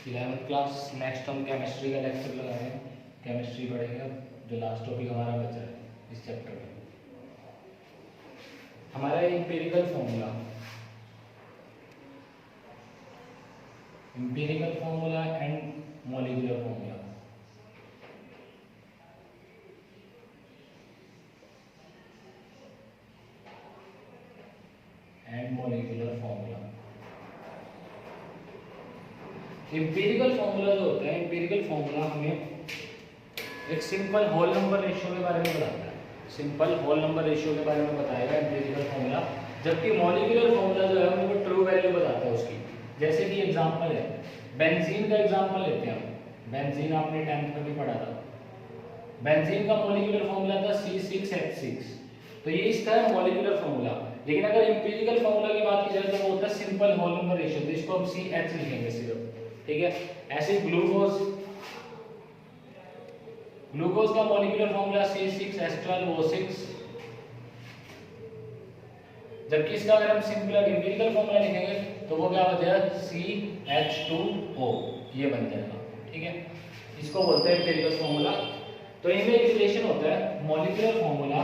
11th class. Next हम chemistry का lecture लगा रहे हैं, केमिस्ट्री पढ़ेंगे अब, जो लास्ट टॉपिक हमारा बचा है इस चैप्टर में। हमारा empirical formula and molecular formula. Molecular formula, empirical formula जो होता है, एम्पिरिकल फॉर्मूला हमें एक सिंपल होल नंबर रेशियो के बारे में बताता है। सिंपल होल नंबर रेशियो के बारे में बताएगा एम्पिरिकल फॉर्मूला, जबकि मॉलिक्यूलर फॉर्मूला जो है हमको ट्रू वैल्यू बताता है उसकी। जैसे कि एग्जांपल है, बेंजीन का एग्जांपल लेते हैं हम। बेंजीन आपने 10th में भी पढ़ा था। बेंजीन का मॉलिक्यूलर फॉर्मूला था C6H6, तो ये इसका है मॉलिक्यूलर फॉर्मूला। लेकिन अगर एम्पिरिकल फॉर्मूला की बात की जाए तो वो होता है सिंपल होल नंबर रेशियो, तो इसको हम CH लिखेंगे सिर्फ, ठीक है। ऐसे ग्लूकोज का मॉलिक्यूलर फॉर्मूला C6H12O6, जबकि इसका अगर हम सिंपल एम्पिरिकल फॉर्मूला लिखेंगे तो वो क्या हो जाएगा CH2O, ये बन जाएगा, ठीक है। इसको बोलते हैं एम्पिरिकल फॉर्मूला। तो इनमें एक रिलेशन होता है, molecular formula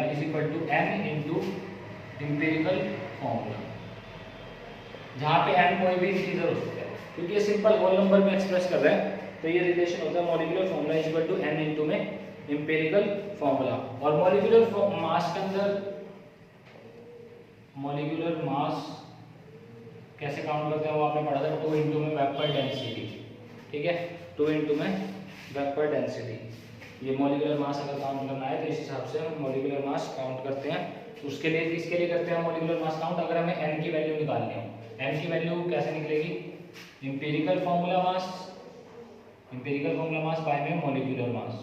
is equal to n into empirical formula, जहां पे n कोई भी इंटीजर हो सकता है, क्योंकि ये सिंपल होल नंबर में एक्सप्रेस कर रहा है। तो ये रिलेशन होता है molecular formula is equal to n into में एम्पिरिकल फॉर्मूला। और मॉलिक्यूलर मास के अंदर, मॉलिक्यूलर मास कैसे काउंट करते हैं वो आपने पढ़ा था, 2 इंटू में वेपर डेंसिटी, ठीक है। 2 इंटू में वेपर डेंसिटी, ये मॉलिक्यूलर मास अगर काउंट करना है तो इस हिसाब से हम मॉलिक्यूलर मास काउंट करते हैं। उसके लिए किसके लिए करते हैं मॉलिक्यूलर मास काउंट, अगर हमें n की वैल्यू निकालनी हो। n की वैल्यू कैसे निकलेगी, एम्पिरिकल फॉर्मूला मास बाय में मॉलिक्यूलर मास,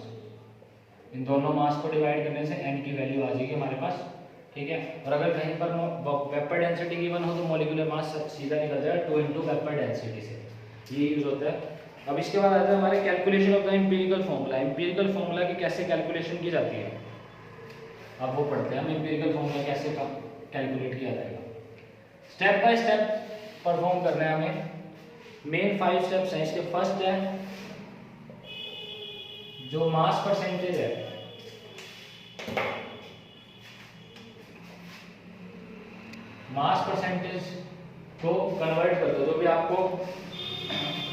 इन दोनों मास को डिवाइड करने से n की वैल्यू आ जाएगी हमारे पास, ठीक है। और अगर कहीं पर वेपर डेंसिटी गिवन हो तो मॉलिक्यूलर मास सीधा निकल जाएगा 2 इंटू वेपर डेंसिटी से, ये यूज होता है। अब इसके बाद आता है हमारे calculation of the empirical formula. Empirical formula की कैसे कैलकुलेशन की जाती है, अब वो पढ़ते हैं हम। एम्पिरिकल फॉर्मूला कैसे कैलकुलेट किया जाएगा, स्टेप बाय स्टेप परफॉर्म करना है हमें। मेन 5 स्टेप्स हैं इसके। फर्स्ट है जो मास परसेंटेज है, मास परसेंटेज को कन्वर्ट कर दो, जो भी आपको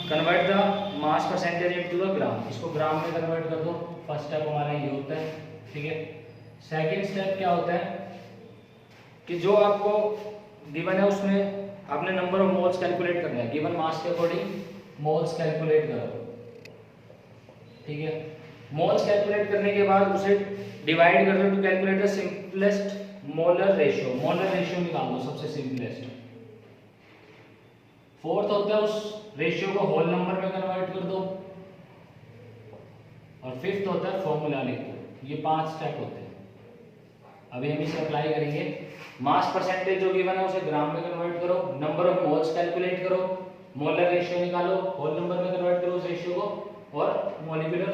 convert the mass percentage into the gram, इसको ग्राम में कन्वर्ट कर दो। फर्स्ट स्टेप हमारा ये होता है, ठीक है। सेकंड स्टेप क्या होता है कि जो आपको गिवन है उसमें आपने नंबर ऑफ मोल्स कैलकुलेट करना है। गिवन मास के अकॉर्डिंग मोल्स कैलकुलेट करो, ठीक है। मोल्स कैलकुलेट करने के बाद उसे डिवाइड कर दो to calculate the simplest molar ratio. Molar ratio निकाल दो सबसे सिंपलेस्ट। फोर्थ होता है उस रेशियो को होल नंबर में कन्वर्ट कर दो। और फिफ्थ होता है फॉर्मूला लिख दो। ये 5 स्टेप होते हैं। अभी हम इसे अप्लाई करेंगे। मास परसेंटेज जो गिवन है उसे ग्राम में कन्वर्ट करो, नंबर ऑफ मोल्स कैलकुलेट करो, मोलर रेशियो निकालो, होल नंबर में कन्वर्ट करो उस रेशियो को, और मॉलिक्यूलर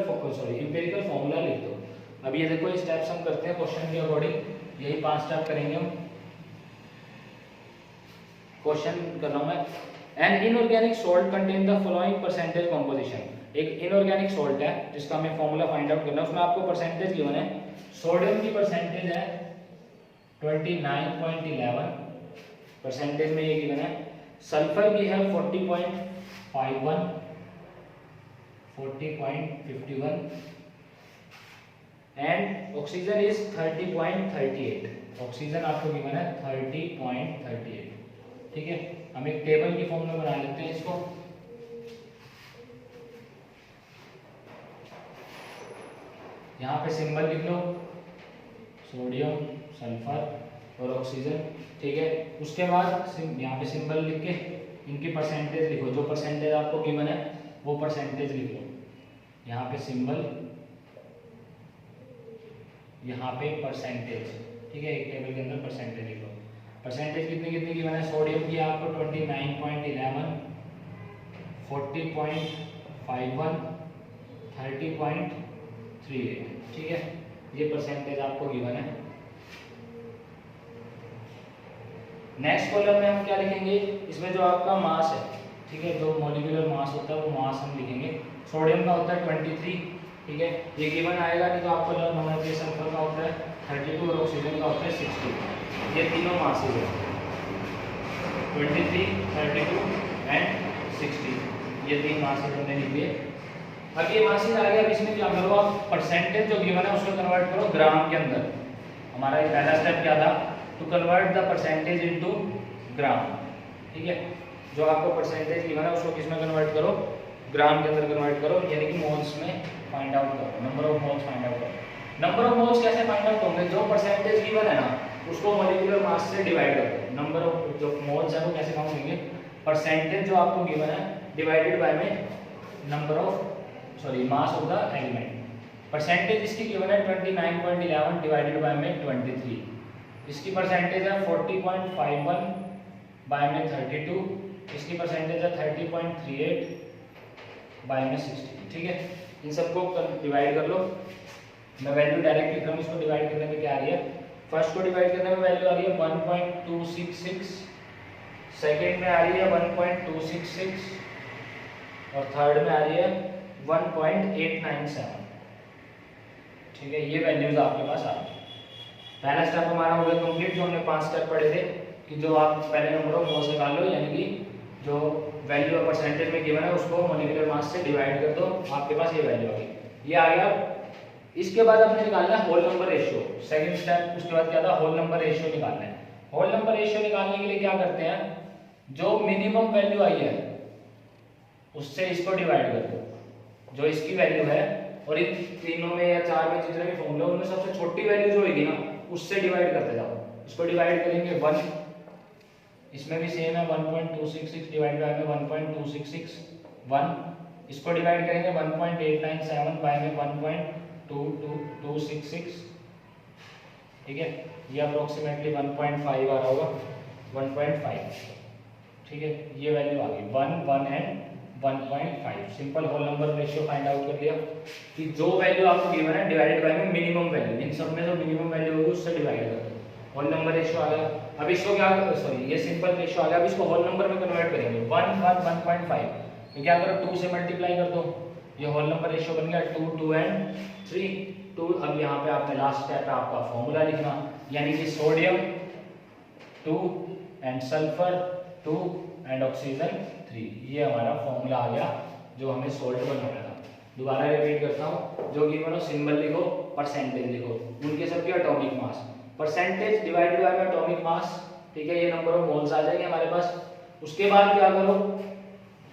एम्पिरिकल फॉर्मूला लिख दो। अब ये देखो, ये स्टेप्स हम करते हैं क्वेश्चन के अकॉर्डिंग। यही 5 स्टेप करेंगे हम। क्वेश्चन कर रहा हूं मैं। An inorganic salt contain the following percentage composition. एक इनऑर्गेनिक सॉल्ट है जिसका हमें फॉर्मूला फाइंड आउट करना है। उसमें आपको परसेंटेज गिवन है। सोडियम की परसेंटेज है 29.11 परसेंटेज में ये गिवन है। सल्फर की है 40.51 एंड ऑक्सीजन इज 30.38। ऑक्सीजन आपको गिवन है 30.38, ठीक है। हम एक टेबल की फॉर्म में बना लेते हैं इसको। यहाँ पे सिंबल लिख लो, सोडियम, सल्फर और ऑक्सीजन, ठीक है। उसके बाद यहाँ पे सिंबल लिख के इनकी परसेंटेज लिखो। जो परसेंटेज आपको गिवन है वो परसेंटेज लिख लो। यहाँ पे सिंबल, यहाँ पे परसेंटेज, ठीक है। एक टेबल के अंदर परसेंटेज लिख लो। परसेंटेज कितनी कितनी गिवन है। सोडियम की आपको 29.11, 40.51, 30.38, ठीक है। ये परसेंटेज आपको गिवन है। नेक्स्ट कॉलम में हम क्या लिखेंगे, इसमें जो आपका मास है, ठीक है, जो मॉलिक्यूलर मास होता है वो मास हम लिखेंगे। सोडियम का होता है 23, ठीक है, ये गिवन आएगा नहीं तो आपको लर्न होना चाहिए। सल्फर का होता है 32 और ऑक्सीजन का होता है 60। ये तीनों मासेज है 23, 32 एंड 60, ये तीन मासेज हमने लिख लिए। अब ये मासेज आ गया, अब इसमें क्या करो आप, परसेंटेज जो गिवन है उसको कन्वर्ट करो ग्राम के अंदर। हमारा ये पहला स्टेप क्या था, to convert the percentage into gram, ठीक है। जो आपको परसेंटेज गिवन है उसको किस में कन्वर्ट करो, ग्राम के अंदर कन्वर्ट करो, यानी कि मोल्स में फाइंड आउट करो, number of moles find out करो। नंबर ऑफ मोल्स कैसे फाइंड आउट होंगे, जो परसेंटेज गिवन है ना उसको मॉलिक्यूलर मास से डिवाइड कर दो। नंबर ऑफ जो मोल्स है वो कैसे काउंट होंगे, परसेंटेज जो आपको गिवन है डिवाइडेड बाय में number of mass of the element. Percentage इसकी गिवन है 29.11 डिवाइडेड बाय में 23। इसकी परसेंटेज है 40.51 बाय में 32। इसकी परसेंटेज है 30.38 बाय में 60, ठीक है। इन सबको डिवाइड कर लो। मैं वैल्यू डायरेक्ट लिख रहा हूँ, इसको डिवाइड करने में क्या आ रही है, फर्स्ट को डिवाइड करने में वैल्यू आ रही है 1.266, सेकेंड में आ रही है 1.266 और थर्ड में आ रही है 1.897, ठीक है। ये वैल्यूज आपके पास आ रही है। पहला स्टेप हमारा हो गया कंप्लीट, जो हमने 5 स्टेप पढ़े थे कि जो आप पहले नंबर ऑफ मोल्स निकाल लो, यानी कि जो वैल्यू ऑफ परसेंटेज में गिवन है उसको मॉलिक्यूलर मास से डिवाइड कर दो, आपके पास ये वैल्यू आ गई, ये आ गया। इसके बाद आपने निकालना है whole number ratio, second step. उसके बाद क्या था, होल नंबर रेशियो निकालना है। होल नंबर रेशियो निकालने के लिए क्या करते हैं, जो मिनिमम वैल्यू आई है उससे इसको डिवाइड कर दो, जो इसकी वैल्यू है, और इन तीनों में या चार में जितने भी फॉर्मूले उनमें सबसे छोटी वैल्यू जो होगी ना उससे डिवाइड करते जाओ। इसको डिवाइड करेंगे 1, इसमें भी सेम है 1.266 डिवाइड बाय में 1.266 1। इसको डिवाइड करेंगे 1.897 बाय में 1.2266, ठीक है। ये अप्रोक्सीमेटली 1.5 आ रहा होगा, 1.5, ठीक है। ये वैल्यू आ गई 1, 1 and 1.5। Simple whole number ratio find out कर लिया कि जो वैल्यू आपको गिवन है डिवाइडेड बाय में मिनिमम वैल्यू, इन सब में जो मिनिमम वैल्यू होगी उससे डिवाइड कर दो, होल नंबर रेशियो आ गया। अब इसको क्या, ये सिंपल रेशियो आ गया, अब इसको होल नंबर में कन्वर्ट करेंगे 1, 1, 1.5, तो क्या करो 2 से मल्टीप्लाई कर दो, ये होल नंबर रेशियो बन गया 2, 2 एंड 3, 2। अब यहाँ पे आपने लास्ट स्टेप है आपका फॉर्मूला लिखना, यानी कि sodium 2 and sulphur 2 and oxygen 3, ये हमारा फॉर्मूला आ गया जो हमें सोल्ट बनाना था। दोबारा रिपीट करता हूँ, जो गिवन हो सिंबल लिखो, परसेंटेज लिखो, उनके सबके atomic mass, percentage divided by atomic mass, ठीक है। ये नंबर ऑफ मोल्स आ जाएंगे हमारे पास। उसके बाद क्या करो,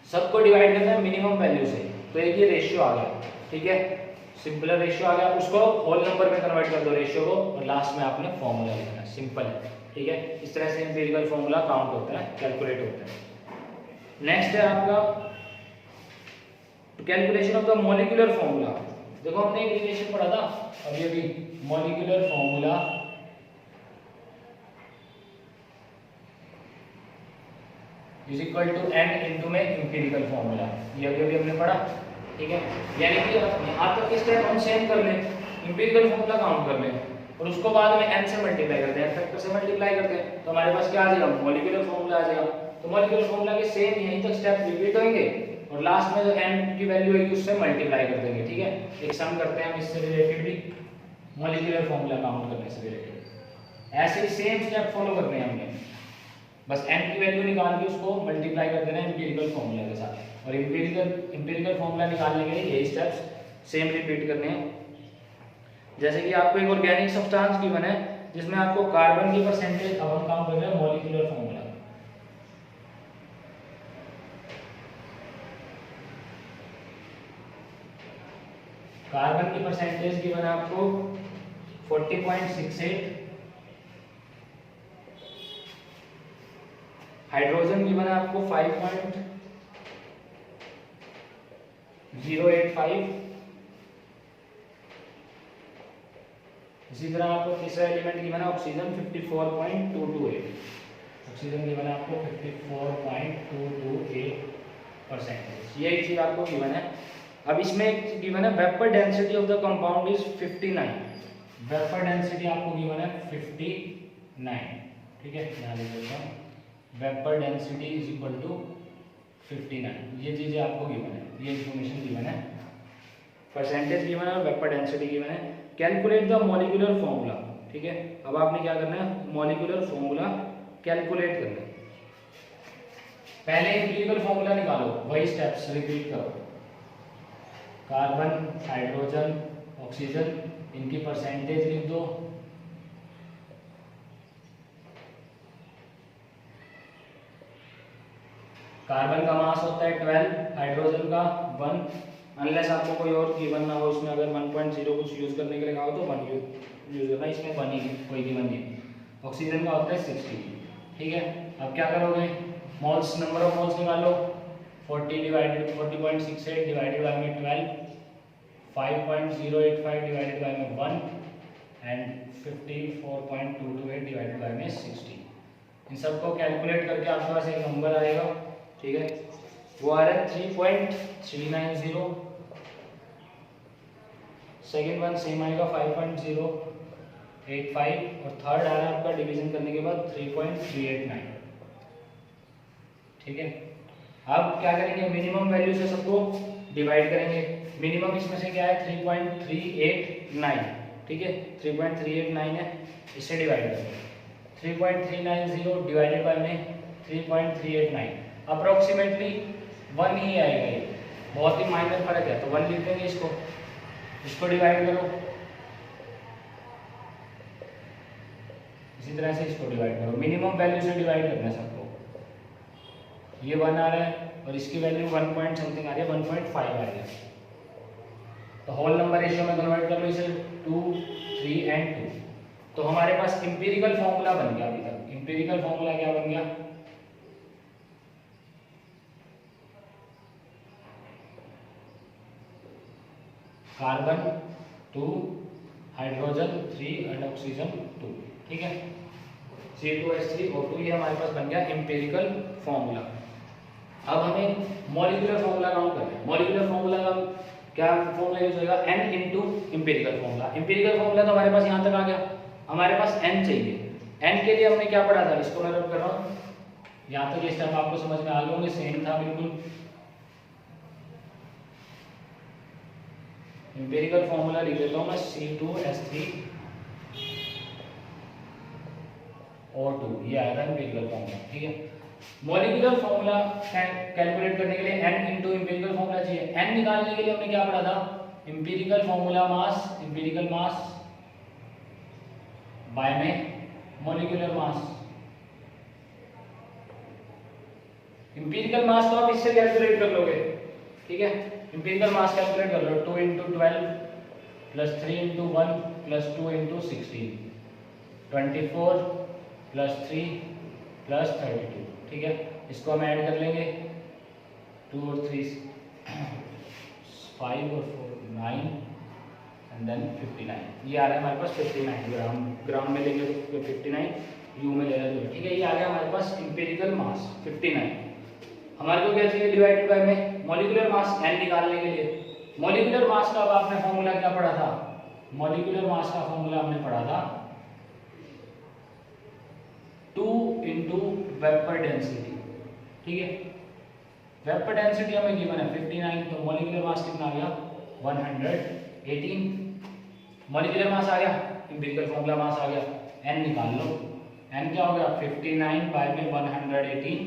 सबको डिवाइड करना है मिनिमम वैल्यू से, तो एक ये रेशियो आ गया, ठीक है, सिंपल रेशियो आ गया। उसको होल नंबर में कन्वर्ट कर दो रेशियो को, और लास्ट में आपने फॉर्मूला लिखना है, सिंपल है, ठीक है। इस तरह से एम्पिरिकल फॉर्मूला काउंट होता है, कैलकुलेट होता है। नेक्स्ट है आपका calculation of the molecular formula. देखो हमने एक रिलेशन पढ़ा था अभी अभी, molecular formula is equal to n into में एम्पिरिकल फॉर्मूला, ये अभी अभी हमने पढ़ा, ठीक है। यानी कि यहाँ तक इस स्टेप हम सेम कर लें, एम्पिरिकल फॉर्मूला काउंट कर लें और उसको बाद में n से मल्टीप्लाई करते हैं, फैक्टर से मल्टीप्लाई करते हैं, तो हमारे पास क्या आ जाएगा, मॉलिक्यूलर फॉर्मूला आ जाएगा। तो मॉलिक्यूलर फॉर्मूला के सेम यहीं तक स्टेप रिपीट होंगे और लास्ट में जो n की वैल्यू होगी उससे मल्टीप्लाई कर देंगे, ठीक है। एक सम करते हैं हम इससे रिलेटेड भी, मॉलिक्यूलर फॉर्मूला काउंट करने से रिलेटेड। ऐसे ही सेम स्टेप फॉलो करने हैं हमने, बस n की वैल्यू निकाल के उसको मल्टीप्लाई कर देना है एम्पिरिकल फॉर्मूला के साथ, और एम्पिरिकल फॉर्मूला निकालने के लिए यही स्टेप्स सेम रिपीट करने हैं। जैसे कि आपको एक ऑर्गेनिक सब्सटेंस गिवन है जिसमें आपको कार्बन की परसेंटेज, अब हम काम कर रहे हैं मॉलिक्यूलर फॉर्मूला। कार्बन की परसेंटेज गिवन है आपको 40.68, हाइड्रोजन गिवन है आपको 5.085, इसी तरह आपको तीसरा एलिमेंट गिवन है ऑक्सीजन 54.228, ऑक्सीजन गिवन है आपको 54.228%, यही चीज आपको गिवन है। अब इसमें एक गिवन है vapour density of the compound is 59, vapour density आपको गिवन है 59, ठीक है, यहाँ लिख देता हूँ vapour density is equal to 59। ये चीज़ें आपको गिवन है, ये इन्फॉर्मेशन गिवन है, परसेंटेज गिवन है और वेपर डेंसिटी गिवन है। कैलकुलेट द मॉलिक्यूलर फॉर्मूला, ठीक है। अब आपने क्या करना है, मॉलिक्यूलर फॉर्मूला कैलकुलेट करना है। पहले एम्पिरिकल फॉर्मूला निकालो, वही स्टेप्स रिपीट करो। कार्बन, हाइड्रोजन, ऑक्सीजन, इनकी परसेंटेज लिख दो। कार्बन का मास होता है 12, हाइड्रोजन का 1, अनलेस आपको कोई और गिवन ना हो, इसमें अगर 1.0 कुछ यूज करने के लिए कहा हो तो 1 यूज करना, इसमें 1 ही कोई गिवन नहीं। ऑक्सीजन का होता है 60, ठीक है। अब क्या करोगे, मोल्स, नंबर ऑफ मोल्स निकालो। 40 डिवाइडेड 40.68 डिवाइडेड बाय में 12, 5.085 डिवाइडेड बाय में 1 एंड 54.228 डिवाइडेड बाय में 60। इन सबको कैलकुलेट करके आपके पास एक नंबर आएगा, ठीक है। वो आ रहा है 3.390। सेकेंड वन सेम आएगा 5.085 और थर्ड आ रहा है आपका डिवीजन करने के बाद 3.389, ठीक है। अब क्या करेंगे, मिनिमम वैल्यू से सबको डिवाइड करेंगे। मिनिमम इसमें से क्या है 3.389, ठीक है, 3.389 है, इससे डिवाइड करेंगे। 3.390 डिवाइडेड बाय में 3.389, अप्रोक्सीमेटली 1 ही आएगा, ये बहुत ही माइनर फर्क है, तो 1 लिख देंगे। इसको डिवाइड करो, इसी तरह से इसको डिवाइड करो। मिनिमम वैल्यू से डिवाइड करना है सबको। ये 1 आ रहा है और इसकी वैल्यू 1 पॉइंट समथिंग आ रही है, 1.5 आ रही है, तो होल नंबर रेशियो में कन्वर्ट कर लो इसे, 2, 3 एंड 2। तो हमारे पास इंपीरिकल फॉर्मूला बन गया। अभी तक इंपीरिकल फॉर्मूला क्या बन गया, कार्बन 2, हाइड्रोजन 3 एंड ऑक्सीजन 2, ठीक है। C2H3O2, ये हमारे पास बन गया इंपीरिकल फॉर्मूला। अब हमें मॉलिक्यूलर फॉर्मूला काउंट करना है। मॉलिक्यूलर फॉर्मूला का क्या फॉर्मूला यूज होगा, N into empirical formula. Empirical formula तो हमारे पास यहाँ तक आ गया, हमारे पास N चाहिए। N के लिए हमने क्या पढ़ा था, इसको मैं नोट कर रहा हूँ, यहाँ तक ये स्टेप आपको समझ में आ गए होंगे, सेम था बिल्कुल। इंपीरिकल फॉर्मूला लिख देता हूँ मैं, C2H3O2, ये आएगा इंपीरिकल फॉर्मूला, ठीक है। मॉलिक्यूलर फॉर्मूला कैलकुलेट करने के लिए N इंटू इंपीरिकल फॉर्मूला चाहिए। N निकालने के लिए हमने क्या पढ़ा था, empirical formula mass, empirical mass by में मॉलिक्यूलर मास। इंपीरिकल मास तो आप इससे कैलकुलेट कर लोगे, ठीक है। इंपीरिकल मास कैलकुलेट कर लो, 2 into 12 plus 3 into 1 plus 2 into 16, 24 plus 3 plus 32, ठीक है। इसको हम ऐड कर लेंगे, 2 और 3 5 और 4 9 एंड देन 59। ये आ रहा है हमारे पास 59 ग्राम, ग्राम में लेंगे तो 59, यू में ले रहे हैं, ठीक है। ये आ गया हमारे पास इंपीरिकल मास 59। हमारे को क्या चाहिए, डिवाइडेड बाय में मॉलिक्यूलर मास N निकालने के लिए। मॉलिक्यूलर मास का अब आपने फॉर्मूला क्या पढ़ा था, मॉलिक्यूलर मास का फॉर्मूला हमने पढ़ा था 2 इंटू वेपर डेंसिटी, ठीक है। वेपर डेंसिटी हमें गिवन है 59, तो मॉलिक्यूलर मास कितना आ गया 118। मॉलिक्यूलर मास आ गया, इंपीरिकल फॉर्मूला मास आ गया, N निकाल लो। N क्या हो गया 59 बाय में 118,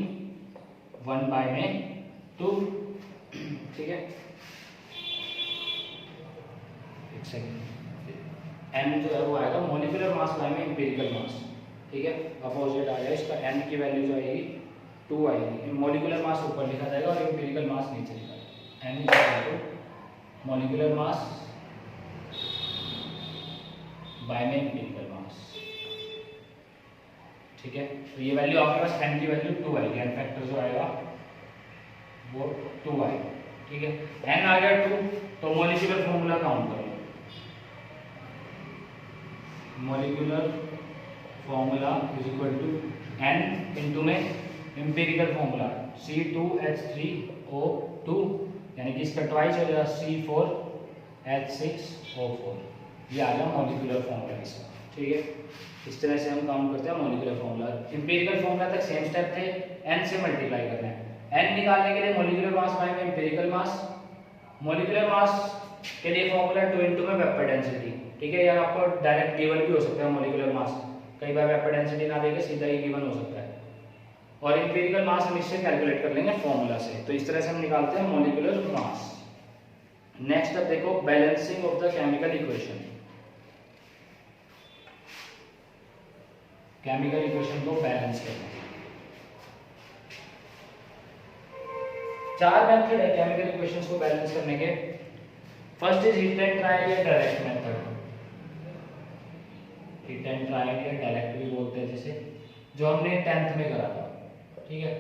1 बाय में 2, ठीक है। एक सेकेंड, N जो है वो आएगा मॉलिक्यूलर मास बाय में इंपीरिकल मास, ठीक है। अपोजिट आ जाए इसका, N की वैल्यू जो आएगी 2 आएगी। मॉलिक्यूलर मास ऊपर लिखा जाएगा और इंपीरिकल मास नीचे लिखा जाएगा। N equal to molecular mass by में इंपीरिकल मास, ठीक है। तो ये वैल्यू आपके पास N की वैल्यू 2 आएगी, N फैक्टर जो आएगा वो 2 आएगा, ठीक है। N आ गया 2, तो मॉलिक्यूलर फॉर्मूला काउंट करो। Molecular formula is equal to N into में इंपीरिकल फॉर्मूला C2H3O2, यानी कि इसका ट्वाइस हो जाएगा C4H6O4। ये आ गया मॉलिक्यूलर फॉर्मूला इसका, ठीक है, इस तरह से हम काम करते हैं मॉलिक्यूलर फॉर्मूला। एम्पिरिकल फॉर्मूला तक सेम स्टेप थे, n से मल्टीप्लाई करना है। n निकालने के लिए मॉलिक्यूलर मास पाएंगे एम्पिरिकल मास। मॉलिक्यूलर मास के लिए फॉर्मूला 2 into में वेपर डेंसिटी, ठीक है, या आपको डायरेक्ट गिवन भी हो सकता है मॉलिक्यूलर मास, कई बार वेपर डेंसिटी ना देके सीधा ही गिवन हो सकता है। और एम्पिरिकल मास हम इससे कैलकुलेट कर लेंगे फॉर्मूला से। तो इस तरह से हम निकालते हैं मॉलिक्यूलर मास। नेक्स्ट अब देखो balancing of the chemical equation. Chemical equation को बैलेंस करना है। 4 मेथड है केमिकल इक्वेशंस को बैलेंस करने के। First is hit and trial या direct method. Hit and trial या डायरेक्ट भी बोलते हैं जिसे, जो हमने 10th में करा था, ठीक है।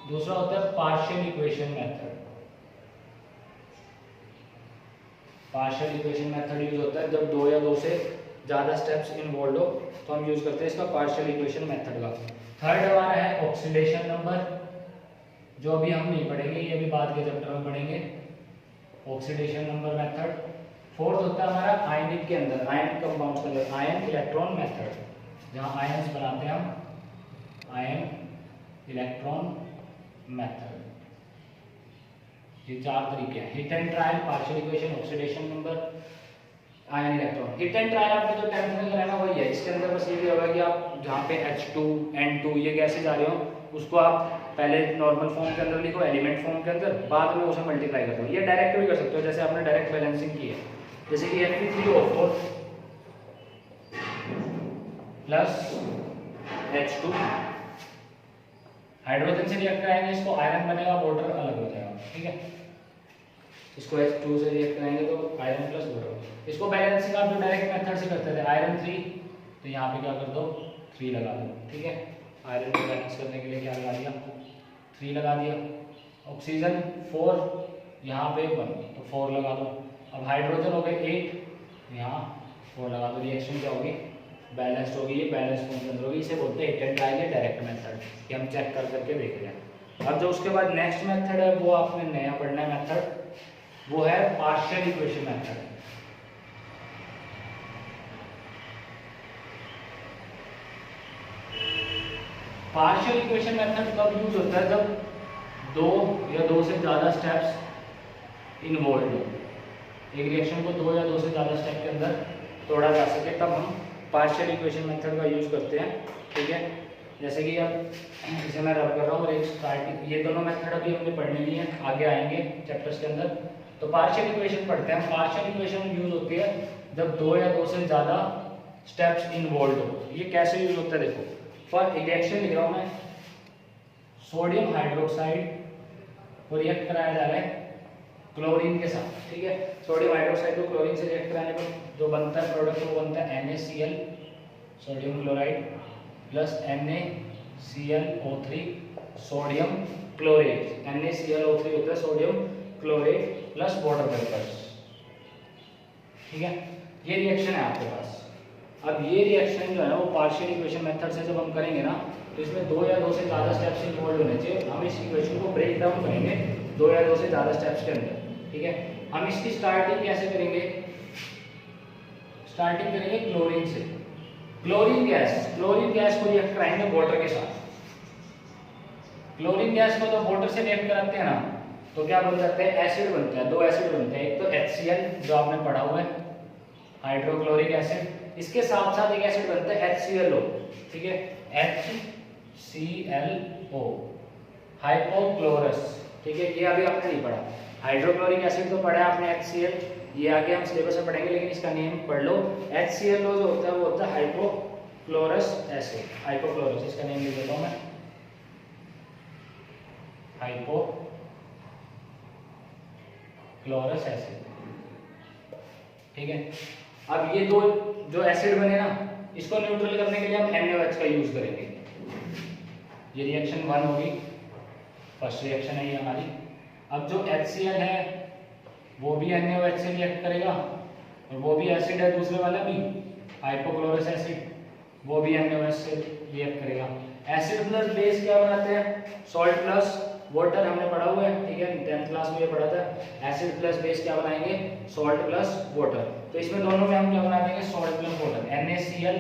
दूसरा होता है partial equation method. Partial equation method use होता है जब 2 या 2 से ज्यादा स्टेप्स इन्वॉल्व हो, तो हम यूज करते हैं इसका पार्शियल इक्वेशन मेथड का। थर्ड हमारा है ऑक्सीडेशन नंबर, जो अभी हम नहीं पढ़ेंगे, ये भी बाद के चैप्टर में पढ़ेंगे, ऑक्सीडेशन नंबर मेथड। फोर्थ होता है हमारा आयनिक के अंदर, आयन कंपाउंड्स के अंदर आयन इलेक्ट्रॉन मेथड, जहां आयंस बनाते हैं हम, आयन इलेक्ट्रॉन मेथड। ये 4 तरीके हैं, hit and trial, partial equation, oxidation number, ion electron. Hit and trial आपने जो 10th में कराना वही है। इसके अंदर बस ये भी होगा कि आप जहाँ पे H2 N2 ये गैसेज आ रहे हो, उसको आप पहले नॉर्मल फॉर्म के अंदर लिखो, एलिमेंट फॉर्म के अंदर, बाद में उसे मल्टीप्लाई कर दो। ये डायरेक्ट भी कर सकते हो, जैसे आपने डायरेक्ट बैलेंसिंग की है, जैसे कि Fe3O4 प्लस H2 हाइड्रोजन से रिएक्ट कराएंगे, इसको आयरन बनेगा, वाटर अलग हो जाएगा, ठीक है। इसको H2 से रिएक्ट कराएंगे तो आयरन प्लस वाटर। इसको बैलेंसिंग आप जो डायरेक्ट मेथड से करते थे, आयरन 3, तो यहाँ पे क्या कर दो 3 लगा दो, ठीक है। आयरन को बैलेंस करने के लिए क्या लगा दिया, 3 लगा दिया। ऑक्सीजन 4, यहाँ पे 1, तो 4 लगा दो। अब हाइड्रोजन हो गए 8, यहाँ 4 लगा दो। रिएक्शन क्या होगी, बैलेंस्ड होगी, ये बैलेंस फॉर्म के अंदर होगी। इसे बोलते हैं hit and trial direct method, कि हम चेक कर करके देख रहे हैं। अब जो उसके बाद नेक्स्ट मेथड है, वो आपने नया पढ़ना है मेथड, वो है partial equation method. Partial equation method कब यूज होता है, जब 2 या 2 से ज्यादा स्टेप्स इन्वॉल्व हो। एक रिएक्शन को 2 या 2 से ज्यादा स्टेप के अंदर तोड़ा जा सके, तब हम पार्शियल इक्वेशन मेथड का यूज करते हैं, ठीक है। जैसे कि अब इसे मैं रब कर रहा हूँ, और एक स्टार्टिंग, ये दोनों मेथड अभी हमने पढ़ने नहीं है, आगे आएंगे चैप्टर्स के अंदर। तो पार्शियल इक्वेशन पढ़ते हैं। पार्शियल इक्वेशन यूज होती है जब 2 या 2 से ज्यादा स्टेप्स इन्वॉल्व हो। ये कैसे यूज होता है, देखो फॉर रिएक्शन लिख रहा हूं मैं, सोडियम हाइड्रोक्साइड को रिएक्ट कराया जा रहा है क्लोरीन के साथ, ठीक है। सोडियम हाइड्रोक्साइड को क्लोरीन से रिएक्ट कराने पर जो बनता है प्रोडक्ट, वो बनता है NaCl, sodium chloride, plus NaClO3 sodium chlorate. NaClO3 होता है sodium chlorate plus water vapours, ठीक है। ये रिएक्शन है आपके पास। अब ये रिएक्शन जो है वो पार्शियल इक्वेशन मेथड से जब हम करेंगे ना, तो इसमें 2 या 2 से ज़्यादा स्टेप्स इन्वॉल्व होने चाहिए। हम इस इक्वेशन को ब्रेक डाउन करेंगे 2 या 2 से ज़्यादा स्टेप्स के अंदर, ठीक है। हम इसकी स्टार्टिंग कैसे करेंगे, स्टार्टिंग करेंगे क्लोरीन से। क्लोरीन गैस को रिएक्ट कराएंगे वाटर के साथ। क्लोरीन गैस को जब वाटर से रिएक्ट कराते हैं ना, तो क्या बन जाते हैं, एसिड बनते हैं। 2 एसिड बनते हैं, एक तो HCl जो आपने पढ़ा हुआ है, हाइड्रोक्लोरिक एसिड, इसके साथ साथ एक एसिड बनता है HClO, ठीक है, HClO हाइपोक्लोरस, ठीक है। ये अभी आपने नहीं पढ़ा। हाइड्रोक्लोरिक एसिड तो पढ़ा है आपने HCl, ये आगे हम सिलेबस में पढ़ेंगे, लेकिन इसका नेम पढ़ लो। HClO जो होता है वो होता है हाइपोक्लोरस एसिड, हाइपोक्लोरस, इसका नेम लिख देता हूं मैं, हाइपोक्लोरस एसिड, ठीक है। अब ये दो जो एसिड बने ना, इसको न्यूट्रल करने के लिए हम NaOH का यूज करेंगे। ये रिएक्शन 1 होगी, फर्स्ट रिएक्शन है ये हमारी। अब जो HCl है वो भी NaOH से रिएक्ट करेगा, और वो भी एसिड है, दूसरे वाला भी हाइपोक्लोरस एसिड, वो भी NaOH से रिएक्ट करेगा। एसिड प्लस बेस क्या बनाते हैं, सॉल्ट प्लस वाटर हमने पढ़ा हुआ है, ठीक है, 10th क्लास में ये पढ़ा था। एसिड प्लस बेस क्या बनाएंगे, सॉल्ट प्लस वाटर। तो इसमें दोनों में हम क्या बना देंगे, salt plus water, NaCl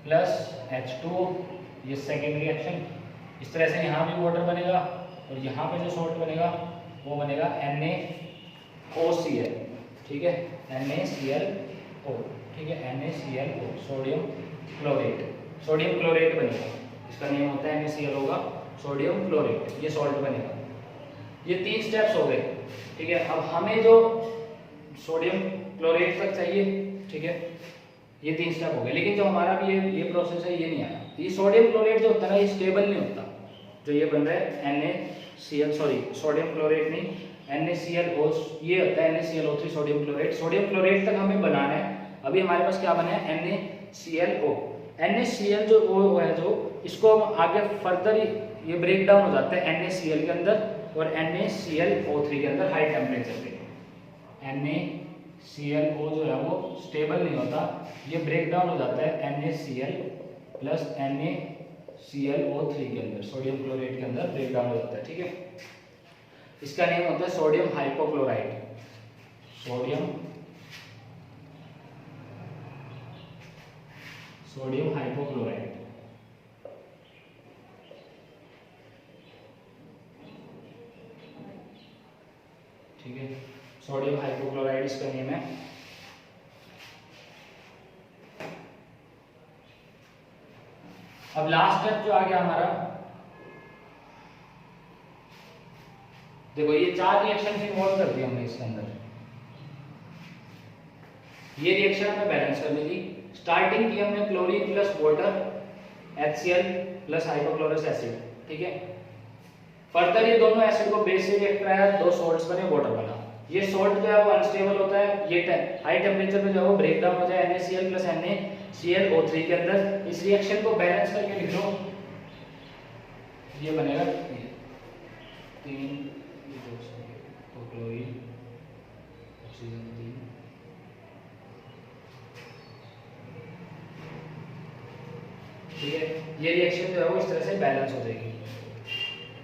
plus H2O, ये सेकेंड रिएक्शन। इस तरह से यहाँ भी वाटर बनेगा और यहाँ पे जो सॉल्ट बनेगा वो बनेगा NaOCl, ठीक है, NaClO, ठीक है, NaClO, sodium chlorate, sodium chlorate बनेगा, इसका नेम होता है NaCl होगा सोडियम क्लोरेट, ये सॉल्ट बनेगा। ये 3 स्टेप्स हो गए, ठीक है। अब हमें जो सोडियम क्लोरेट तक चाहिए, ठीक है, ये 3 स्टेप हो गए, लेकिन जो हमारा भी ये प्रोसेस है ये नहीं आया। ये सोडियम क्लोरेट जो होता है ना, ये स्टेबल नहीं होता, जो ये बन रहा है NaCl, सॉरी सोडियम क्लोरेट नहीं, NaClO, ये होता है NaClO3 sodium chlorate. Sodium chlorate तक हमें बनाना है। अभी हमारे पास क्या बना है, NaClO। NaCl जो वो है, जो इसको आगे फर्दर ये ब्रेक डाउन हो जाता है NaCl के अंदर और NaClO3 के अंदर हाई टेम्परेचर पे। NaClO जो है वो स्टेबल नहीं होता, ये ब्रेक डाउन हो जाता है NaCl प्लस NaClO3 के अंदर, सोडियम क्लोरेट के अंदर ब्रेक डाउन हो जाता है, ठीक है। इसका नेम होता है सोडियम हाइपोक्लोराइड, सोडियम हाइपोक्लोराइड, ठीक है, सोडियम हाइपोक्लोराइड इसका नेम है। अब लास्ट स्टेप जो आ गया हमारा, देखो ये 4 रिएक्शन इन्वॉल्व कर दिए हमने इसके अंदर। ये रिएक्शन हमें बैलेंस करनी थी। स्टार्टिंग की हमने chlorine plus water, HCl plus hypochlorous acid, ठीक है। फर्दर ये दोनों एसिड को बेस से रिएक्ट कराया, 2 सॉल्ट्स बने, वाटर बना। ये सॉल्ट जो है वो अनस्टेबल होता है, ये हाई टेम्परेचर पे जो है वो ब्रेक डाउन हो जाए NaCl प्लस NaClO3 के अंदर। इस रिएक्शन को बैलेंस करके लिख लो, ये बनेगा 3 क्लोरीन ऑक्सीजन 3, ठीक है। ये रिएक्शन जो है वो इस तरह से बैलेंस हो जाएगी।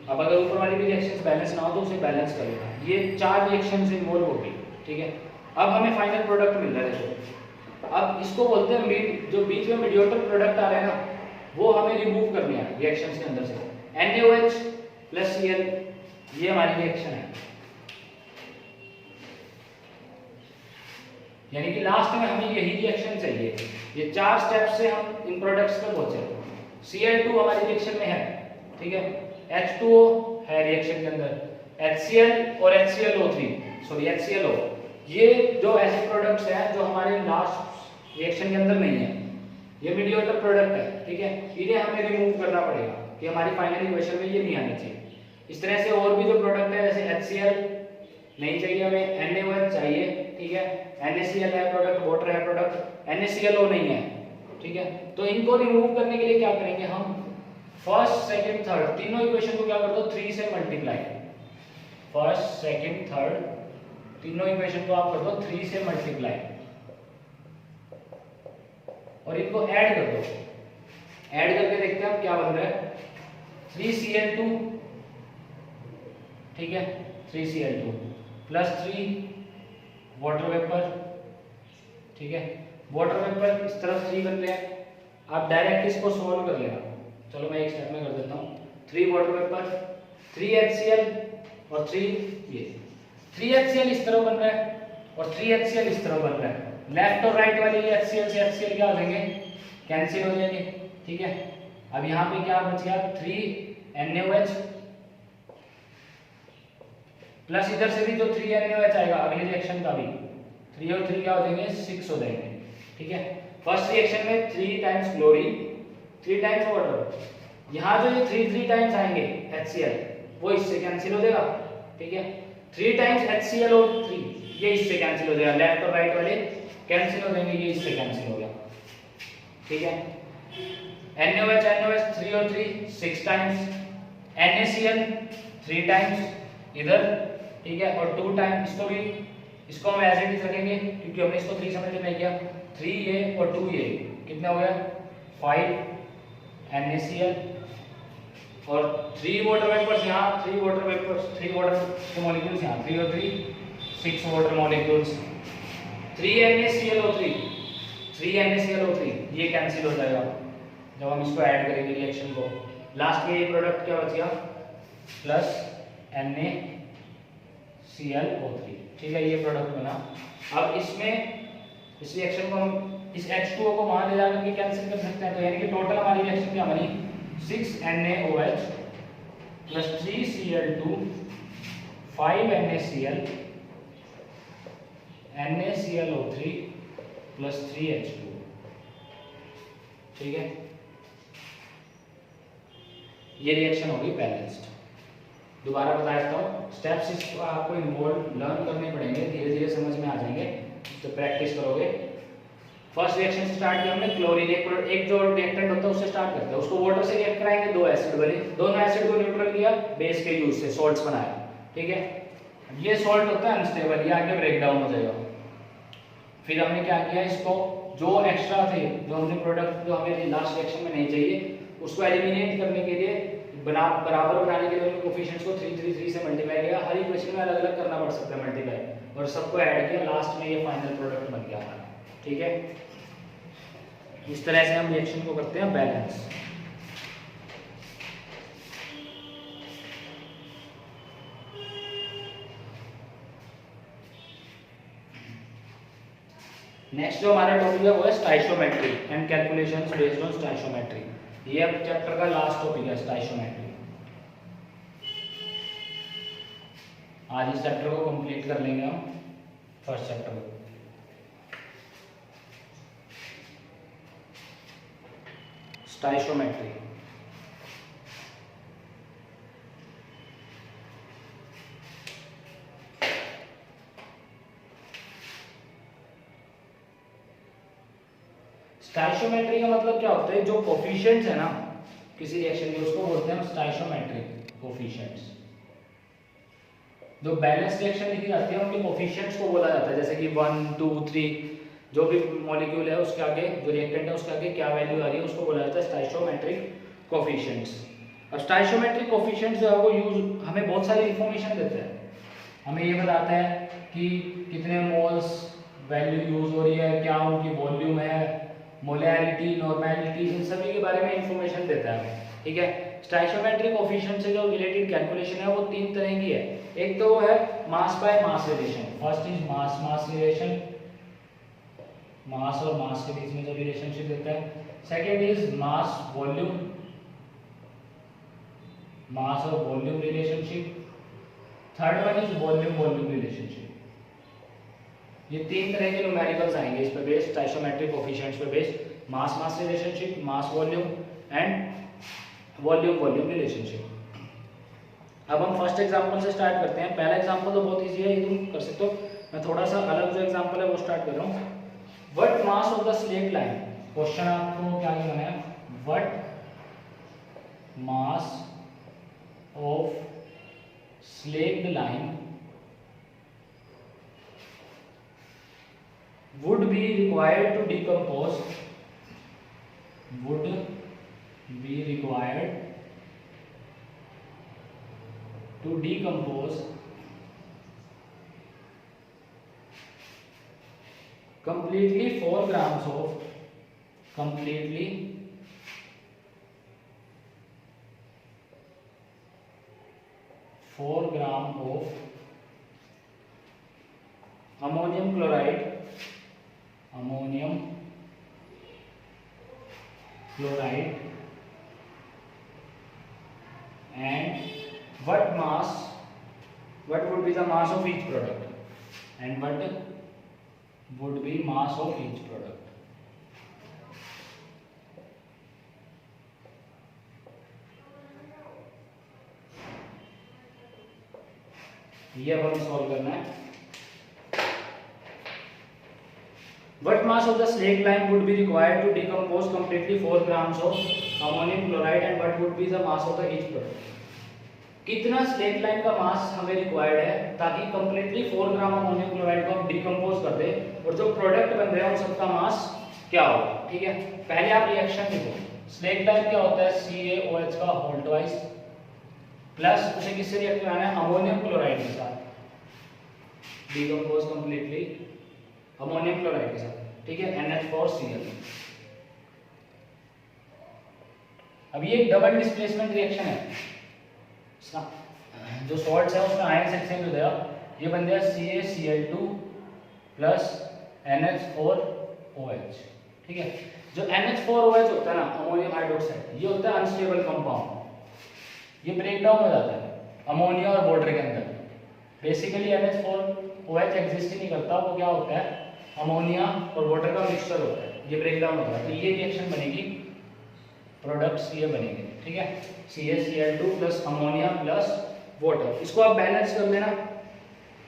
अब अगर ऊपर वाली भी रिएक्शंस बैलेंस ना हो तो उसे बैलेंस कर लेना। ये 4 रिएक्शंस इन्वॉल्व हो गई, ठीक है। अब हमें फाइनल प्रोडक्ट मिल रहा है, देखो। अब इसको बोलते हैं जो बीच में मीडिएटर प्रोडक्ट आ रहे हैं ना, वो हमें रिमूव करने हैं रिएक्शंस के अंदर से। NaOH प्लस Cl, ये हमारी रिएक्शन है, यानी कि लास्ट में हमें यही रिएक्शन चाहिए। ये 4 स्टेप से हम इन प्रोडक्ट्स पे पहुंचे। Cl2 हमारी रिएक्शन में है, ठीक है, H2O है रिएक्शन के अंदर, HCl और HClO, ये जो ऐसे प्रोडक्ट्स हैं जो हमारे लास्ट रिएक्शन के अंदर नहीं है, ये मीडिएटर प्रोडक्ट है, ठीक है। इन्हें हमें रिमूव करना पड़ेगा कि हमारी फाइनल इक्वेशन में ये नहीं आनी चाहिए। इस तरह से और भी जो प्रोडक्ट है, जैसे HCl नहीं चाहिए हमें, NaOH चाहिए, ठीक है, NaCl है प्रोडक्ट, वाटर है प्रोडक्ट, NaClO नहीं है, ठीक है। तो इनको रिमूव करने के लिए क्या करेंगे हम, फर्स्ट सेकंड थर्ड तीनों इक्वेशन को क्या कर दो, 3 से मल्टीप्लाई। फर्स्ट सेकंड थर्ड तीनों इक्वेशन को आप कर दो 3 से मल्टीप्लाई और इनको ऐड कर दो। ऐड करके देखते हैं हम क्या बन रहा है, 3Cl2, ठीक है, 3Cl2 प्लस 3 वाटर वेपर, ठीक है। वाटर वेपर इस तरफ 3 बन रहे हैं, आप डायरेक्ट इसको सोल्व कर लेना। चलो मैं एक स्टेप में कर देता हूँ। 3 वाटर वेपर, 3 HCl और 3 ये 3 HCl इस तरह बन रहा है और 3 HCl इस तरह बन रहा है। लेफ्ट और राइट वाले ये HCl से HCl क्या हो जाएंगे, कैंसिल हो जाएंगे, ठीक है। अब यहाँ पे क्या बच गया, 3 NaOH प्लस इधर से भी जो 3 NaOH आएगा अगले रिएक्शन का भी 3 और 3 क्या हो जाएंगे, 6 हो जाएंगे, ठीक है। फर्स्ट रिएक्शन में 3 टाइम्स क्लोरीन 3 टाइम्स वाटर, यहाँ जो ये 3 टाइम्स आएंगे HCl वो इससे कैंसिल हो जाएगा, ठीक है। 3 टाइम्स HClO3 ये इससे कैंसिल हो जाएगा, लेफ्ट और राइट वाले कैंसिल हो जाएंगे, ये इससे कैंसिल हो गया, ठीक है। NaOH 3 और 3 6 टाइम्स, NaCl 3 टाइम्स इधर, ठीक है, और 2 टाइम इसको हम एज इट इज रखेंगे क्योंकि हमने इसको 3 से मल्टीप्लाई किया। 3 ये और 2 ये कितना हो गया, 5 NaCl और 3 वाटर वेपर्स यहाँ, 3 वाटर के मॉलिक्यूल्स यहाँ, 3 और 3 6 वाटर मॉलिक्यूल्स, 3 NaClO3 ये कैंसिल हो जाएगा जब हम इसको ऐड करेंगे रिएक्शन को। लास्ट में ये प्रोडक्ट क्या बच गया, प्लस NaClO3, ठीक है, ये प्रोडक्ट बना। अब इसमें इस रिएक्शन को हम इस H2O को वहां ले जाकर के कैंसिल कर सकते हैं, तो यानी कि टोटल हमारी रिएक्शन क्या बनी, 6 NaOH plus 3 Cl2 5 NaCl NaClO3 plus 3 H2, ठीक है, ये रिएक्शन होगी बैलेंस्ड। दोबारा बता देता हूँ, स्टेप्स इसको आपको इन्वॉल्व लर्न करने पड़ेंगे, धीरे धीरे समझ में आ जाएंगे तो प्रैक्टिस करोगे। फर्स्ट रिएक्शन से स्टार्ट किया हमने, क्लोरीन एक जो रिएक्टेंट होता है उससे स्टार्ट करते हैं, उसको वाटर से रिएक्ट कराएंगे, 2 एसिड बने, दोनों एसिड को न्यूट्रल किया, बेस के यूज से सॉल्ट्स बनाया, ठीक है। ये सॉल्ट होता है अनस्टेबल, ये आगे ब्रेक डाउन हो जाएगा। फिर हमने क्या किया, इसको जो एक्स्ट्रा थे, जो हमने प्रोडक्ट जो हमें लास्ट रिएक्शन में नहीं चाहिए, उसको एलिमिनेट करने के लिए बराबर बनाने के लिए उनके कोफिशिएंट्स को 3 से मल्टीप्लाई किया। हर इक्वेशन में अलग अलग करना पड़ सकता है मल्टीप्लाई, और सबको ऐड किया, लास्ट में ये फाइनल प्रोडक्ट बन गया हमारा, ठीक है। इस तरह से हम रिएक्शन को करते हैं बैलेंस। नेक्स्ट जो हमारा टॉपिक है वो है stoichiometry and calculations based on stoichiometry. ये अब चैप्टर का लास्ट टॉपिक है स्टोइचियोमेट्री। आज इस चैप्टर को कंप्लीट कर लेंगे हम, फर्स्ट चैप्टर को। स्टोइचियोमेट्री स्टोइचियोमेट्री का मतलब क्या होता है, जो कोफिशिएंट्स है ना किसी रिएक्शन के, उसको बोलते हैं हम स्टोइचियोमेट्रिक कोफिशिएंट्स। जो बैलेंस रिएक्शन लिखी जाती है उनके कोफिशिएंट्स को बोला जाता है, जैसे कि 1 2 3 जो भी मॉलिक्यूल है उसके आगे, जो रिएक्टेंट है उसके आगे क्या वैल्यू आ रही है, उसको बोला जाता है स्टोइचियोमेट्रिक कोफिशिएंट्स। अब स्टोइचियोमेट्रिक कोफिशिएंट्स जो है वो यूज हमें बहुत सारी इंफॉर्मेशन देते हैं। हमें ये बताता है कि कितने मोल्स वैल्यू यूज हो रही है, क्या उनकी वॉल्यूम है, मोलैरिटी, नॉर्मेलिटी, इन सभी के बारे में इंफॉर्मेशन देता है, ठीक है। स्टोइचियोमेट्रिक कोफिशिएंट से जो रिलेटेड कैलकुलेशन है वो 3 तरह की है। एक तो वो है mass by mass relation, first is mass mass relation, mass और मास के बीच में जो रिलेशनशिप देता है। Second is mass volume, mass और volume relationship. Third one is volume volume relationship. ये 3 तरह के न्यूमेरिकल्स आएंगे इस पे बेस्ड, स्टोइचियोमेट्रिक कोफिशिएंट्स पे based, mass mass relationship, mass volume and volume volume relationship. अब हम फर्स्ट एग्जांपल से स्टार्ट करते हैं। पहला एग्जांपल तो बहुत इजी है, ये तुम कर सकते हो। मैं थोड़ा सा अलग जो एग्जांपल है वो स्टार्ट कर रहा हूँ। What mass of the slaked lime, question आपको क्या लिखना है, what mass of slaked lime would be required to decompose, would be required to decompose completely 4 grams of, completely 4 gram of ammonium chloride, ammonium chloride, and what mass, what would be the mass of each product, and what would be mass of each product. ये अब हमें solve करना है। What mass of the slake lime would be required to decompose completely 4 grams of ammonium chloride, and what would be the mass of the each product? कितना slaked lime का मास हमें required है ताकि कंप्लीटली 4 ग्राम ammonium chloride को हम decompose कर दे, और जो प्रोडक्ट बन रहे हैं उन सबका मास क्या होगा, ठीक है। पहले आप रिएक्शन लिखो, स्लेक लाइन क्या होता है, CaOH का होल ट्वाइस प्लस उसे किससे रिएक्ट कराना है, अमोनियम क्लोराइड के साथ, डिकम्पोज कंप्लीटली अमोनियम क्लोराइड के साथ, ठीक है, NH4Cl। अब ये एक डबल डिस्प्लेसमेंट रिएक्शन है, जो सॉल्ट्स है उसमें आयन एक्सचेंज हो गया, ये बन गया CaCl2 प्लस NH4OH, ठीक है। जो NH4OH होता है ना, अमोनियम हाइड्रोक्साइड, ये होता है अनस्टेबल कंपाउंड, ये ब्रेक डाउन हो जाता है अमोनिया और वाटर के अंदर। बेसिकली NH4OH एग्जिस्ट ही नहीं करता, वो क्या होता है, अमोनिया और वाटर का मिक्सचर होता है, ये ब्रेक डाउन होता है, तो ये रिएक्शन बनेगी, प्रोडक्ट्स ये बनेंगे, ठीक है, CaCl2 plus ammonia plus water. इसको आप बैलेंस कर लेना,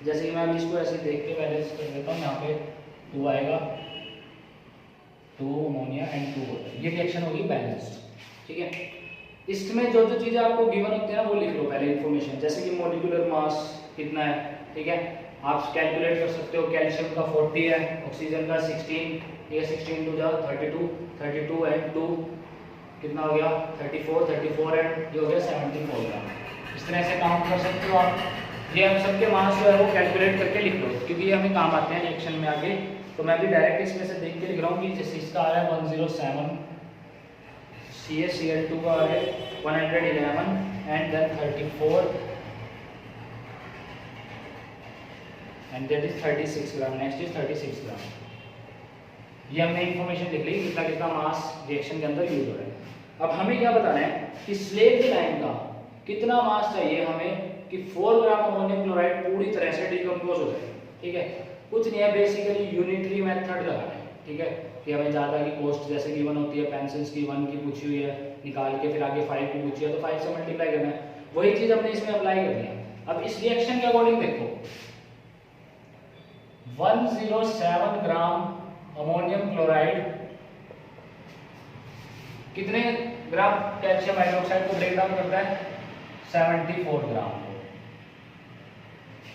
जैसे कि मैं इसको ऐसे देख के बैलेंस कर देता हूँ, यहाँ पे 2 आएगा, 2 अमोनिया एंड 2 वाटर, ये रिएक्शन होगी बैलेंस्ड, ठीक है। इसमें जो जो चीज़ें आपको गिवन होती है ना, वो लिख लो पहले इन्फॉर्मेशन, जैसे कि मोलिकुलर मास कितना है, ठीक है, आप कैलकुलेट कर सकते हो, कैल्शियम का 40 है, ऑक्सीजन का 16, ये 16 टू जा 32, 32 एंड 2 कितना हो गया 34, 34 एंड ये हो गया 74 ग्राम। इस तरह से काउंट कर सकते हो आप, ये हम सबके मास जो है वो कैलकुलेट करके लिख लो, क्योंकि ये हमें काम आते हैं रिएक्शन में आगे। तो मैं भी डायरेक्ट इसमें से देख के लिख रहा हूँ कि जैसे इसका आ रहा है 107, CaCl2 का आ रहा है 111 and then 34 and that is 36 gram, next is 36 gram. ये हमने इंफॉर्मेशन लिख ली, कितना कितना मास रिएक्शन के अंदर यूज हो रहा है। अब हमें क्या बताना है कि स्लेक लाइन का कितना मास चाहिए हमें कि 4 ग्राम अमोनियम क्लोराइड पूरी तरह से डिकम्पोज हो जाए, ठीक है। कुछ नहीं है, बेसिकली यूनिटरी मेथड लगाना है, ठीक है, कि हमें ज़्यादा की कॉस्ट जैसे कि 1 होती है, पेंसिल्स की 1 की पूछी हुई है, निकाल के फिर आगे 5 की पूछी है, तो 5 से मल्टीप्लाई करना है, वही चीज़ हमने इसमें अप्लाई करनी है। अब इस रिएक्शन के अकॉर्डिंग देखो, 107 ग्राम अमोनियम क्लोराइड कितने ग्राम कैल्शियम हाइड्रोक्साइड को ब्रेक डाउन करता है, 74 ग्राम को,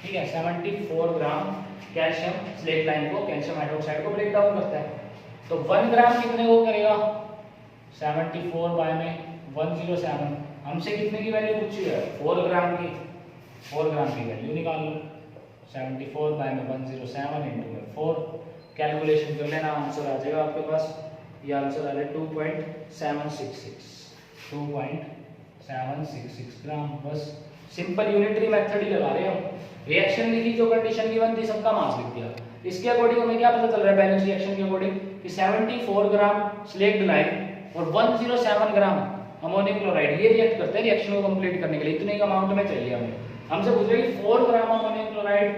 ठीक है, 74 ग्राम कैल्शियम स्लेक लाइन को, कैल्शियम हाइड्रोक्साइड को ब्रेक डाउन करता है। तो 1 ग्राम कितने को करेगा, 74 बाय में 107, हमसे कितने की वैल्यू पूछी है, 4 ग्राम की, 4 ग्राम की वैल्यू निकाल लो, 74 बाय में 107 इंटू में 4, कैलकुलेशन कर लेना, आंसर आ जाएगा आपके पास। ये आंसर आ रहा है 2.766 ग्राम। बस सिंपल यूनिटरी मेथड ही लगा रहे हो, रिएक्शन लिखी, जो कंडीशन गिवन थी सबका मास लिख दिया। इसके अकॉर्डिंग हमें क्या पता चल रहा है बैलेंस रिएक्शन के अकॉर्डिंग कि 74 ग्राम स्लेक्ड लाइन और 107 ग्राम अमोनियम क्लोराइड ये रिएक्ट करते हैं रिएक्शन को कंप्लीट करने के लिए, इतने का अमाउंट में चाहिए हमें। हमसे पूछ रहे कि 4 ग्राम अमोनियम क्लोराइड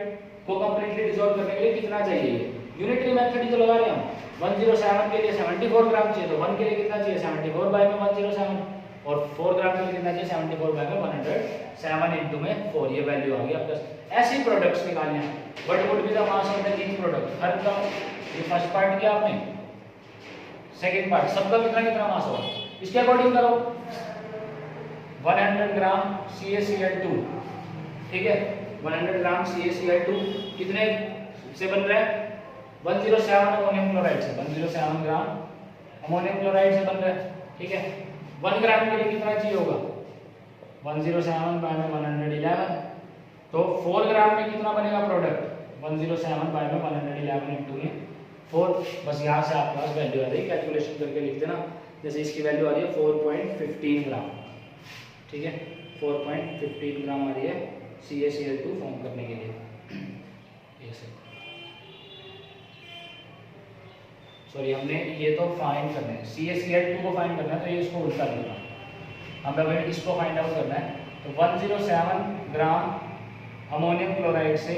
को कंप्लीटली डिसॉल्व करने के लिए कितना चाहिए, यूनिटरी मेथड ही तो लगा रहे हैं हम। 107 के लिए 74 ग्राम चाहिए, तो 1 के लिए कितना चाहिए, 74 बाय में 107, और 4 ग्राम के लिए कितना चाहिए, 74 बाय में 107 इंटू में 4, ये वैल्यू आ गई आपका। ऐसे प्रोडक्ट्स निकालने हैं, what would be the mass of the each product, हर का ये फर्स्ट पार्ट किया आपने, सेकंड पार्ट सबका कितना कितना मास होगा, इसके अकॉर्डिंग करो। 100 ग्राम CaCl2, ठीक है, 100 ग्राम CaCl2 कितने से बन रहा है, 107 अमोनियम क्लोराइड से, 107 ग्राम अमोनियम क्लोराइड से बन रहा है, ठीक है। 1 ग्राम के लिए कितना चाहिए होगा, 107 बाय में 111, तो 4 ग्राम में कितना बनेगा प्रोडक्ट, 107 बाय में 111 इंटू में 4, बस यहाँ से आपके पास वैल्यू आ रही है, कैलकुलेशन करके लिख देना। जैसे इसकी वैल्यू आ रही है 4.15 ग्राम, ठीक है, 4.15 ग्राम आ रही है CaCl2 फॉर्म करने के लिए। सॉरी, हमने ये तो फाइंड करना है, CaCl2 को फाइंड करना है, तो ये इसको उल्टा लिखना, हमें अगर इसको फाइंड आउट करना है। तो 107 ग्राम अमोनियम क्लोराइड से